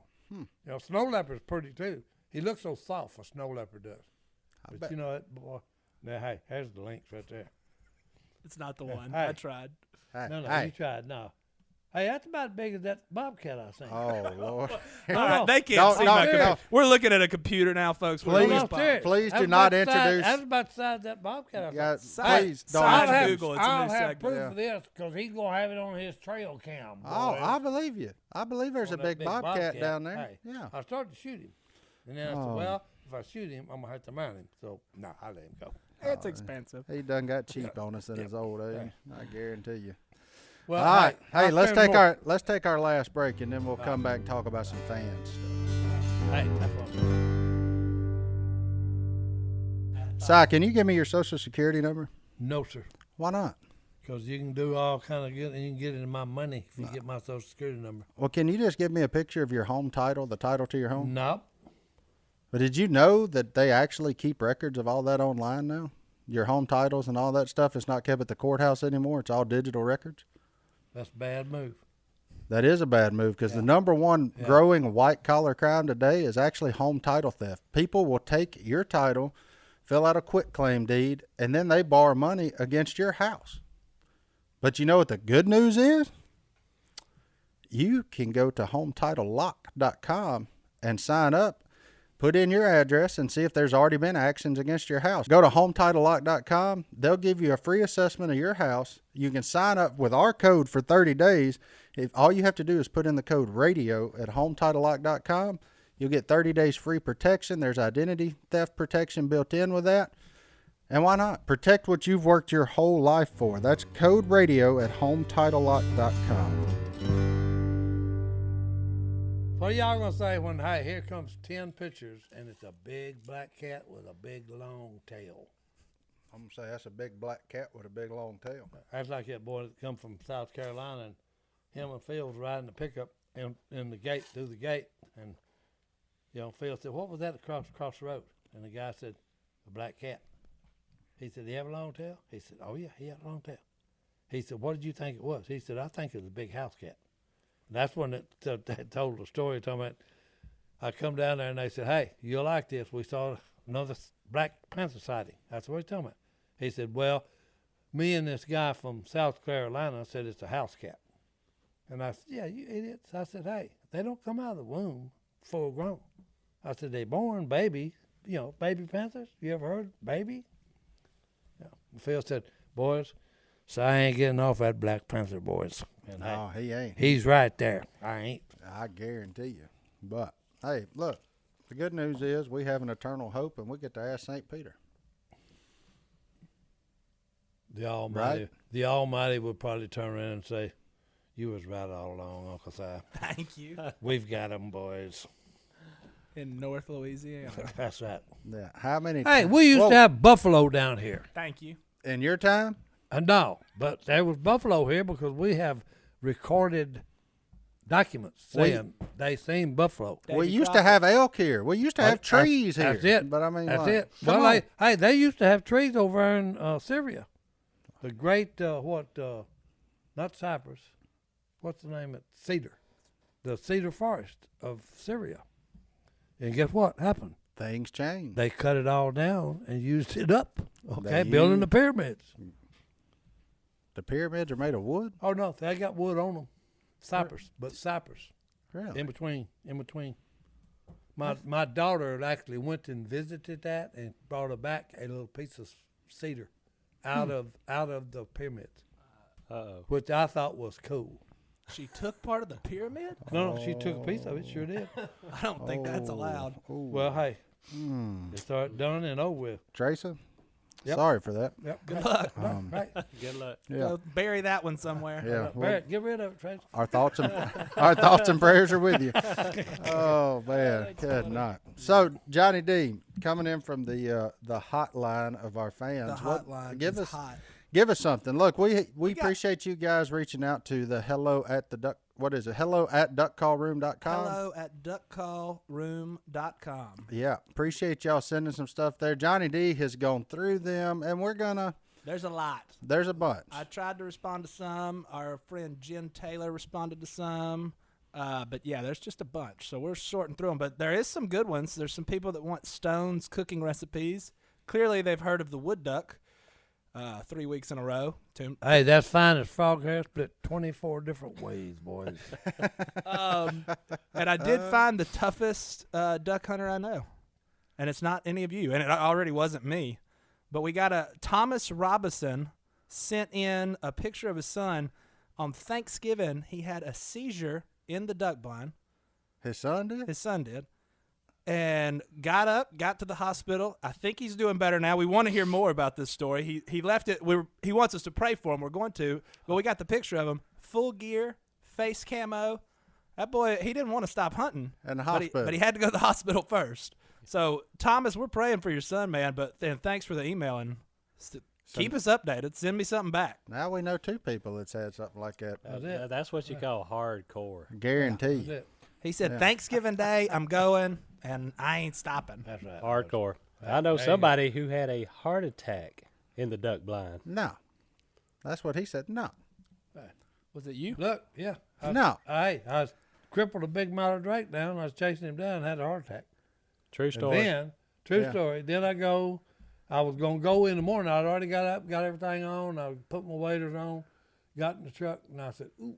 Snow leopard's pretty too. He looks so soft. A snow leopard does. But bet. you know what, boy? Now, hey, there's the lynx right there. It's not the one. Hey. I tried. Hey, No, hey. you tried. No. Hey, that's about as big as that bobcat I seen. Oh Lord! All right, they can't Don't- see don't- my computer. don't. We're looking at a computer now, folks. We're Please- on the I'm spot. serious. please That's do not about the size- introduce- That's about the size of that bobcat I Yeah, seen. please don't. Side I'll have, Google, it's a I'll new have segment. proof Yeah. of this because he's gonna have it on his trail cam. Oh, boy. I believe you. I believe there's a On that big bobcat down there. Hey, Yeah. I started to shoot him, and then I Oh. said, "Well, if I shoot him, I'm gonna have to mount him." So no, I let him go. It's expensive. He done got cheap on us in his old age. I guarantee you. Well, All right. I Hey, let's spend take more- let's take our last break and then we'll come back and talk about some fan stuff. Hey, that's what I'm saying. Si, can you give me your social security number? No, sir, Why not? because you can do all kind of good, and you can get into my money if you get my social security number. Well, can you just give me a picture of your home title, the title to your home? Nope. But did you know that they actually keep records of all that online now? Your home titles and all that stuff is not kept at the courthouse anymore. It's all digital records. That's a bad move. That is a bad move because the number one growing white collar crime today is actually home title theft. People will take your title, fill out a quitclaim deed, and then they borrow money against your house. But you know what the good news is? You can go to HometitleLock.com and sign up, put in your address, and see if there's already been actions against your house. Go to HometitleLock.com. They'll give you a free assessment of your house. You can sign up with our code for 30 days. If all you have to do is put in the code radio at HometitleLock.com, you'll get 30 days free protection. There's identity theft protection built in with that. And why not? Protect what you've worked your whole life for. That's Code Radio at HomeTitleLock.com. What are y'all gonna say when, hey, here comes 10 pictures and it's a big black cat with a big long tail? I'm going to say that's a big black cat with a big long tail. That's like that boy that come from South Carolina, and him and Phil was riding the pickup in the gate, through the gate, and Phil said, "What was that across the road?" And the guy said, "A black cat." He said, "Do you have a long tail?" He said, "Oh yeah, he had a long tail." He said, "What did you think it was?" He said, "I think it was a big house cat." And that's when it told the story, talking about, I come down there and they said, "Hey, you'll like this. We saw another black panther sighting." That's what he's talking about. He said, "Well, me and this guy from South Carolina said it's a house cat." And I said, "Yeah, you idiots." I said, "Hey, they don't come out of the womb full grown." I said, "They born baby, baby panthers. You ever heard baby?" Yeah. Phil said, "Boys, so I ain't getting off that black panther, boys." And No, he ain't. he's right there. I ain't. I guarantee you. But, hey, look, the good news is we have an eternal hope, and we get to ask St. Peter. The Almighty would probably turn around and say, "You was right all along, Uncle Si. Thank you. We've got 'em, boys." In North Louisiana. That's right. Yeah. How many? Hey, we used to have buffalo down here. Thank you. In your time? No, but there was buffalo here because we have recorded documents saying they seen buffalo. We Davy used to Crockett. have elk here. We used to have trees here. That's it. But I mean, That's like, it. come Well, on. they used to have trees over in Syria. The great, not cypress, what's the name of it? Cedar. The cedar forest of Syria. And guess what happened? Things change. They cut it all down and used it up. Okay, They building used- the pyramids. The pyramids are made of wood? Oh no, they got wood on them. Cypress. Really? In between. My daughter actually went and visited that and brought her back a little piece of cedar out of the pyramids, which I thought was cool. She took part of the pyramid? No, she took a piece of it. Sure did. I don't think that's allowed. Well, hey, it's done and over with. Tracy? Yep. Sorry for that. Yep. Good luck. Right. Good luck. Yeah. Go bury that one somewhere. Yeah. Well, Barrett, get rid of it, Tracy. our thoughts and prayers are with you. Oh man, good night. So Johnny D, coming in from the hotline of our fans. The hotline give is us hot. give us something. Look, we got- appreciate you guys reaching out to the hello at duckcallroom.com. Hello at duckcallroom.com. Yeah, appreciate y'all sending some stuff there. Johnny D has gone through them, and There's a lot. there's a bunch. I tried to respond to some. Our friend Jen Taylor responded to some. But yeah, there's just a bunch. So we're sorting through them. But there is some good ones. There's some people that want Stone's cooking recipes. Clearly, they've heard of the wood duck 3 weeks in a row. Hey, that's fine as frog hair split 24 different ways, boys. And I did find the toughest duck hunter I know. And it's not any of you. And it already wasn't me. But we got Thomas Robinson sent in a picture of his son. On Thanksgiving, he had a seizure in the duck blind. His son did? His son did. And got to the hospital. I think he's doing better now. We want to hear more about this story. He left it. He wants us to pray for him. We're going to. But we got the picture of him. Full gear, face camo. That boy, he didn't want to stop hunting. And the hospital. But he had to go to the hospital first. So, Thomas, we're praying for your son, man. But then thanks for the email. And keep us updated. Send me something back. Now we know two people that's had something like that. That's what you call hardcore. Guarantee. That's it. He said, Thanksgiving Day, I'm going, and I ain't stopping. That's right. Hardcore. I know There you somebody who had a heart attack in the duck blind. No. That's what he said. No. Was it you? Look, yeah. No. I was crippled a big mallard drake down. I was chasing him down and had a heart attack. True And story. then, Yeah. story, then I was going to go in the morning. I'd already got up, got everything on. I put my waders on, got in the truck, and I said, ooh.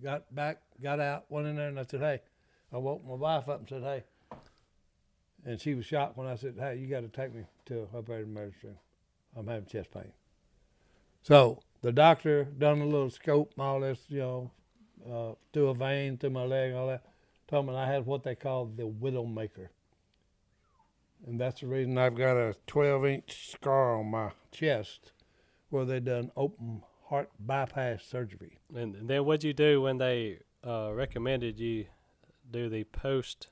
Got back, got out, went in there, and I said, hey. I woke my wife up and said, hey. And she was shocked when I said, hey, you got to take me to up there to the emergency room. I'm having chest pain. So the doctor done a little scope and all this, through a vein, through my leg, all that. Told me I had what they call the widowmaker. And that's the reason I've got a 12-inch scar on my chest where they done open heart bypass surgery. And then what'd you do when they recommended you do the post?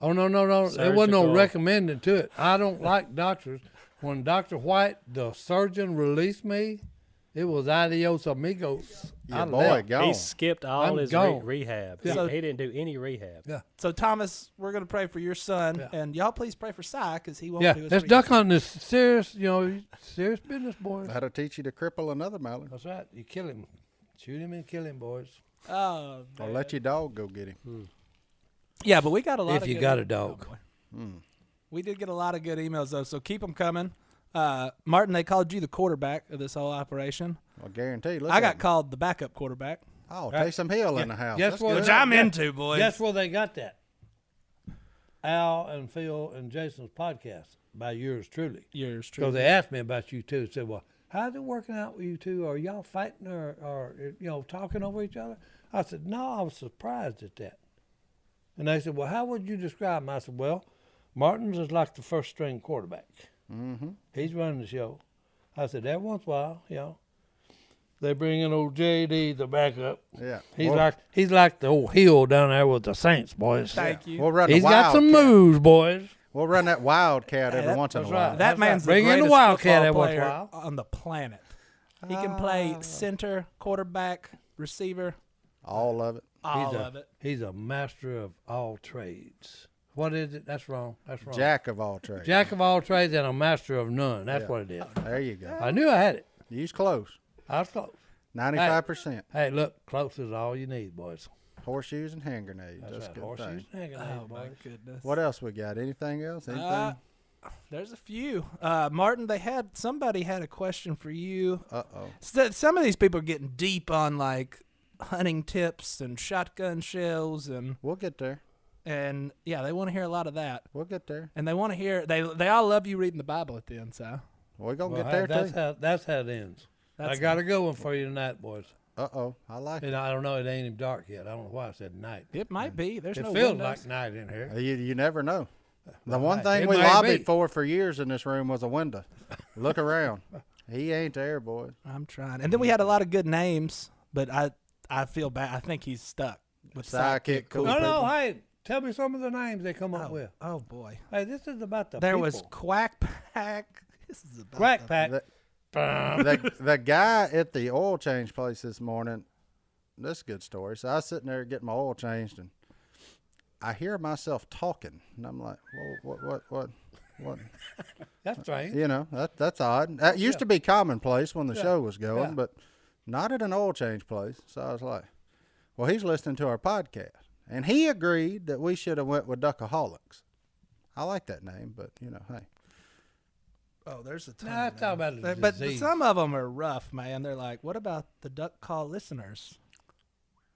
Oh, no. There wasn't no Surgical. recommending to it. I don't like doctors. When Dr. White, the surgeon, released me, it was adios amigos. Your I boy left. gone. He skipped all I'm his gone. rehab. Yeah. He didn't do any rehab. Yeah. So Thomas, we're gonna pray for your son, Yeah. and y'all please pray for Si because he won't Yeah, do his this rehab. duck hunting is serious, serious business, boys. That'll teach you to cripple another mallard. That's right. You kill him. Shoot him and kill him, boys. Oh, Or man. let your dog go get him. Yeah, but we got a lot. If of you good got a dog. Oh, boy. We did get a lot of good emails though, so keep them coming. Martin, they called you the quarterback of this whole operation. I guarantee. Look I at got him. called the backup quarterback. Oh, Right. Taysom Hill in the house. Guess That's what? good. Which I'm into, boys. Guess where they got that? Al and Phil and Jason's podcast by yours truly. Yours Because truly. they asked me about you two. Said, well, how's it working out with you two? Are y'all fighting or talking over each other? I said, no, I was surprised at that. And they said, well, how would you describe him? I said, well, Martin's is like the first string quarterback. Mm-hmm. He's running the show. I said, every once in a while, they bring in old JD, the backup. Yeah. He's like the old Hill down there with the Saints, boys. Thank you. We'll run He's the got some Wildcat. moves, boys. We'll run that Wildcat Hey, every that- once in a that's while. right. That That's man's Bring the in the greatest Wildcat football every once in a player while. on the planet. He can play center, quarterback, receiver, All of it. all of it. He's a master of all trades. What is it? That's wrong. That's wrong. Jack of all trades. Jack of all trades and a master of none. That's Yeah. what it is. There you go. I knew I had it. Use close. I was close. 95%. Hey, look, close is all you need, boys. Horseshoes and hand grenades. That's That's right. a good Horseshoes thing. and hand grenades, Oh my boys. goodness. What else we got? Anything else? Anything? There's a few. Martin, somebody had a question for you. Uh-oh. Some of these people are getting deep on like hunting tips and shotgun shells and We'll get there. yeah, they want to hear a lot of that. We'll get there. And they want to hear they all love you reading the Bible at the end, so We're going to Well, get hey, there, too. that's how it ends. I got a good one for you tonight, boys. Uh-oh. I like it. And I don't know, it ain't even dark yet. I don't know why I said night. it might be. There's It no feels windows. like night in here. You never know. The one Right. thing It we might lobbied be. for years in this room was a window. Look around. He ain't there, boy. I'm trying. And then we had a lot of good names, but I feel bad. I think he's stuck with Sidekick, cool No, people. no, hey, tell me some of the names they come up with. Oh boy. Hey, this is about the There people. was Quack Pack. This is about Quack the- Pack. The guy at the oil change place this morning, this is a good story. So I was sitting there getting my oil changed, and I hear myself talking, and I'm like, "Whoa, what?" That's strange. You know, that's odd. That used to be commonplace when the show was going, Yeah. but not at an oil change place. So I was like, "Well, he's listening to our podcast, and he agreed that we should have went with Duckaholics." I like that name, but hey. Oh, there's a ton. Nah, of it's all them. about a But disease. some of them are rough, man. They're like, what about the duck call listeners?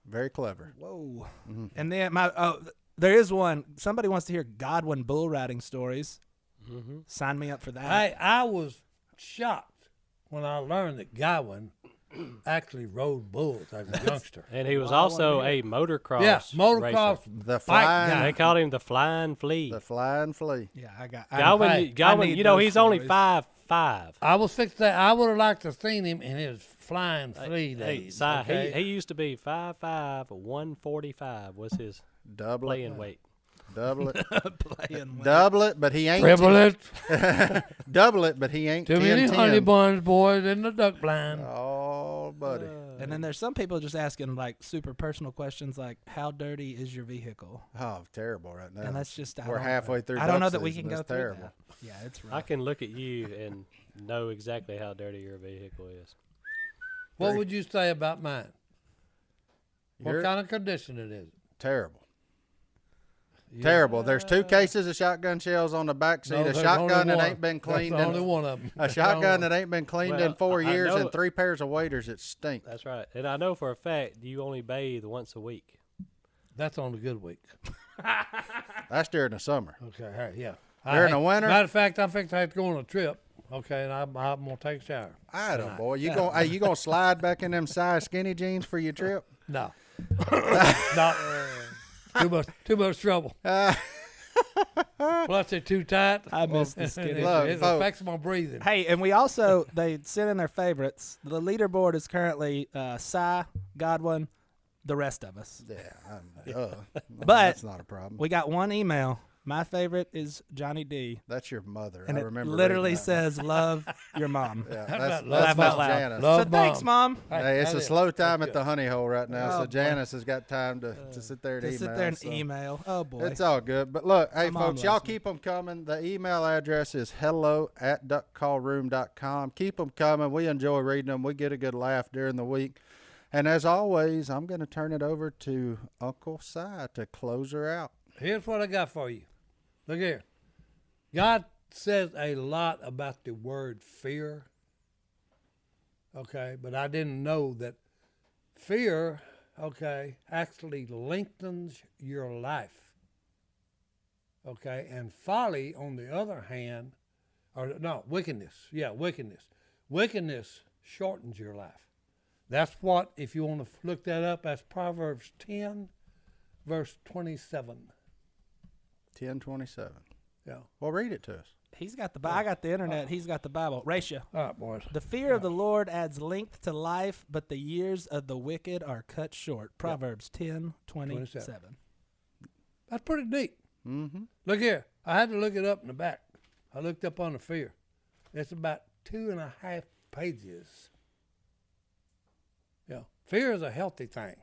Very clever. Whoa. Mm-hmm. And then there is one. Somebody wants to hear Godwin bull riding stories. Mm-hmm. Sign me up for that. Hey, I was shocked when I learned that Godwin actually rode bulls as a youngster. And he was Well, I also wanna a motocross. Yeah, motocross racer. The fight flying, guy. They called him the Flying Flea. the flying flea. Yeah, I got. Godwin, hey, Godwin, need you know those he's only stories. 5'5". I was fixed that. I would have liked to have seen him in his flying flea Hey, days. Si, okay? he used to be 5'5", 145 was his Double playing it. weight. Double it. playing with. Double it, but he ain't. Triple it. Double it, but he ain't. Too many 10-10. honey buns, boys, in the duck blind. Oh, buddy. And then there's some people just asking like super personal questions like, "How dirty is your vehicle?" Oh, terrible right now. And that's just We're halfway through. I don't know duck that we season. can go That's through terrible. that. Yeah, it's I rough. can look at you and know exactly how dirty your vehicle is. What would you say about mine? What You're kind of condition it is? terrible. Terrible. There's 2 cases of shotgun shells on the back seat. No, a there's shotgun only that one. ain't been cleaned. That's the only in, one of them. a shotgun that ain't been cleaned in Well, 4 I years, know and it. 3 pairs of waders that stink. That's right. And I know for a fact you only bathe once a week. That's on a good week. That's during the summer. Okay, all right, yeah. During the winter? Matter of fact, I'm fixing to have to go on a trip. Okay, and I'm gonna take a shower. I don't, boy. You gonna slide back in them size skinny jeans for your trip? No, no. Too much trouble. Plus they're too tight. I miss the skinny. Look, It folks. affects my breathing. Hey, and we also they sent in their favorites. The leaderboard is currently Si, Godwin, the rest of us. Yeah, But that's not a problem. we got one email. My favorite is Johnny D, That's your mother. and I it remember. literally reading that says "Love your mom." one. Yeah, How that's about laugh Miss out loud? Janice. Love So thanks, Mom. Hey, it's that a is- slow time that's at the honey hole right now, Oh, so boy. Janice has got time to sit there and To email. sit there and so email. Oh boy. It's all good. But look, hey, My mom folks, y'all loves me. keep them coming. The email address is hello@duckcallroom.com. Keep them coming. We enjoy reading them. We get a good laugh during the week. And as always, I'm going to turn it over to Uncle Si to close her out. Here's what I got for you. Look here. God says a lot about the word fear. Okay, but I didn't know that fear, okay, actually lengthens your life. Okay, and folly, on the other hand, or no, wickedness. Yeah, wickedness. Wickedness shortens your life. That's what, if you want to look that up, that's Proverbs 10, verse 27. 10:27. Yeah. Well, read it to us. He's got the. I got the internet. He's got the Bible. Ratio. All right, boys. The fear of the Lord adds length to life, but the years of the wicked are cut short. Proverbs 10:27. That's pretty neat. Mm-hmm. Look here. I had to look it up in the back. I looked up on the fear. It's about 2.5 pages. Yeah. Fear is a healthy thing.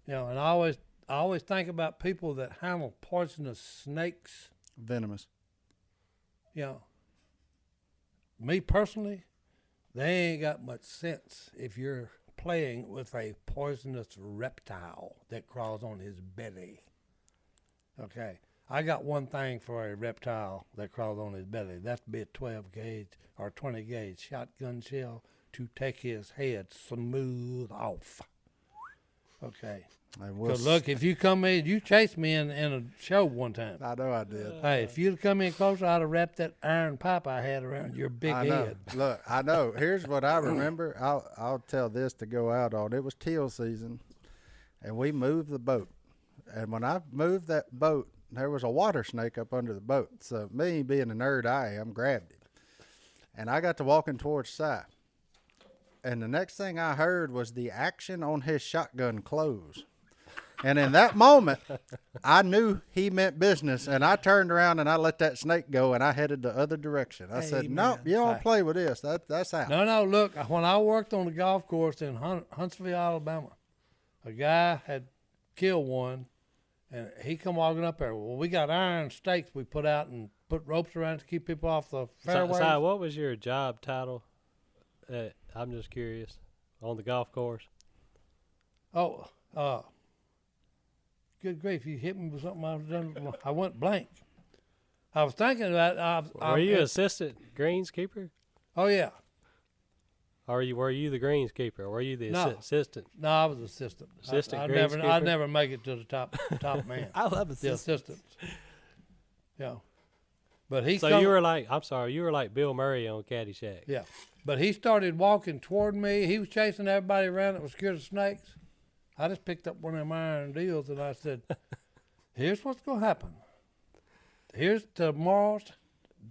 You know, and I always think about people that handle poisonous snakes. Venomous. You know, me personally, they ain't got much sense if you're playing with a poisonous reptile that crawls on his belly. Okay, I got one thing for a reptile that crawls on his belly. That's be a 12 gauge or 20 gauge shotgun shell to take his head smooth off. Okay. I will. Because look, if you come in, you chased me in a show one time. I know I did. Hey, if you'd come in closer, I'd have wrapped that iron pipe I had around your big I know. head. Look, I know. Here's what I remember. I'll tell this to go out on. It was teal season, and we moved the boat. And when I moved that boat, there was a water snake up under the boat. So me, being a nerd I am, grabbed it. And I got to walking towards Si. And the next thing I heard was the action on his shotgun close. And in that moment, I knew he meant business, and I turned around and I let that snake go, and I headed the other direction. I said, "Nope, you don't play with this. That's out." No, look, when I worked on the golf course in Huntsville, Alabama, a guy had killed one, and he come walking up there. Well, we got iron stakes we put out and put ropes around to keep people off the fairways. Si, what was your job title? I'm just curious. On the golf course? Good grief, you hit me with something I've done. I went blank. I was thinking about. Were you assistant greenskeeper? Oh yeah. Or were you the greenskeeper? Or were you the No. assistant? No, I was assistant. Assistant I'd greenskeeper? never make it to the top man. I love The assistants. assistants. Yeah. But he. So you were like, I'm sorry, you were like Bill Murray on Caddyshack. Yeah. But he started walking toward me. He was chasing everybody around that was scared of snakes. I just picked up one of them iron deals and I said, here's what's going to happen. Here's tomorrow's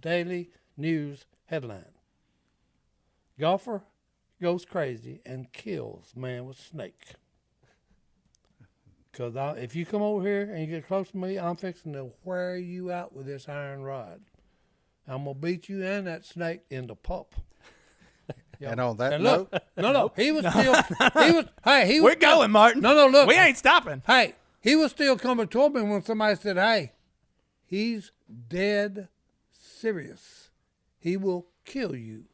daily news headline. Golfer goes crazy and kills man with snake. Because if you come over here and you get close to me, I'm fixing to wear you out with this iron rod. I'm going to beat you and that snake into pulp. Yeah. And on that And look, note, no, he was still, he was We're going, Martin. No, look. We ain't stopping. Hey, he was still coming toward me when somebody said, hey, he's dead serious. He will kill you.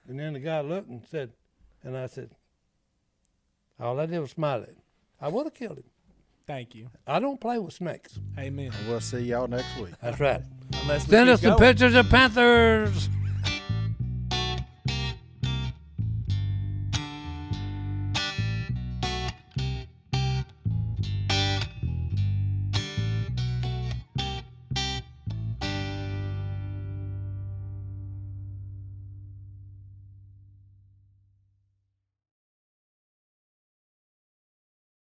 And then the guy looked and said, and I said, all I did was smile at him. I would have killed him. Thank you. I don't play with snakes. Amen. we'll see y'all next week. That's right. Unless we Send keep us some going. pictures of panthers.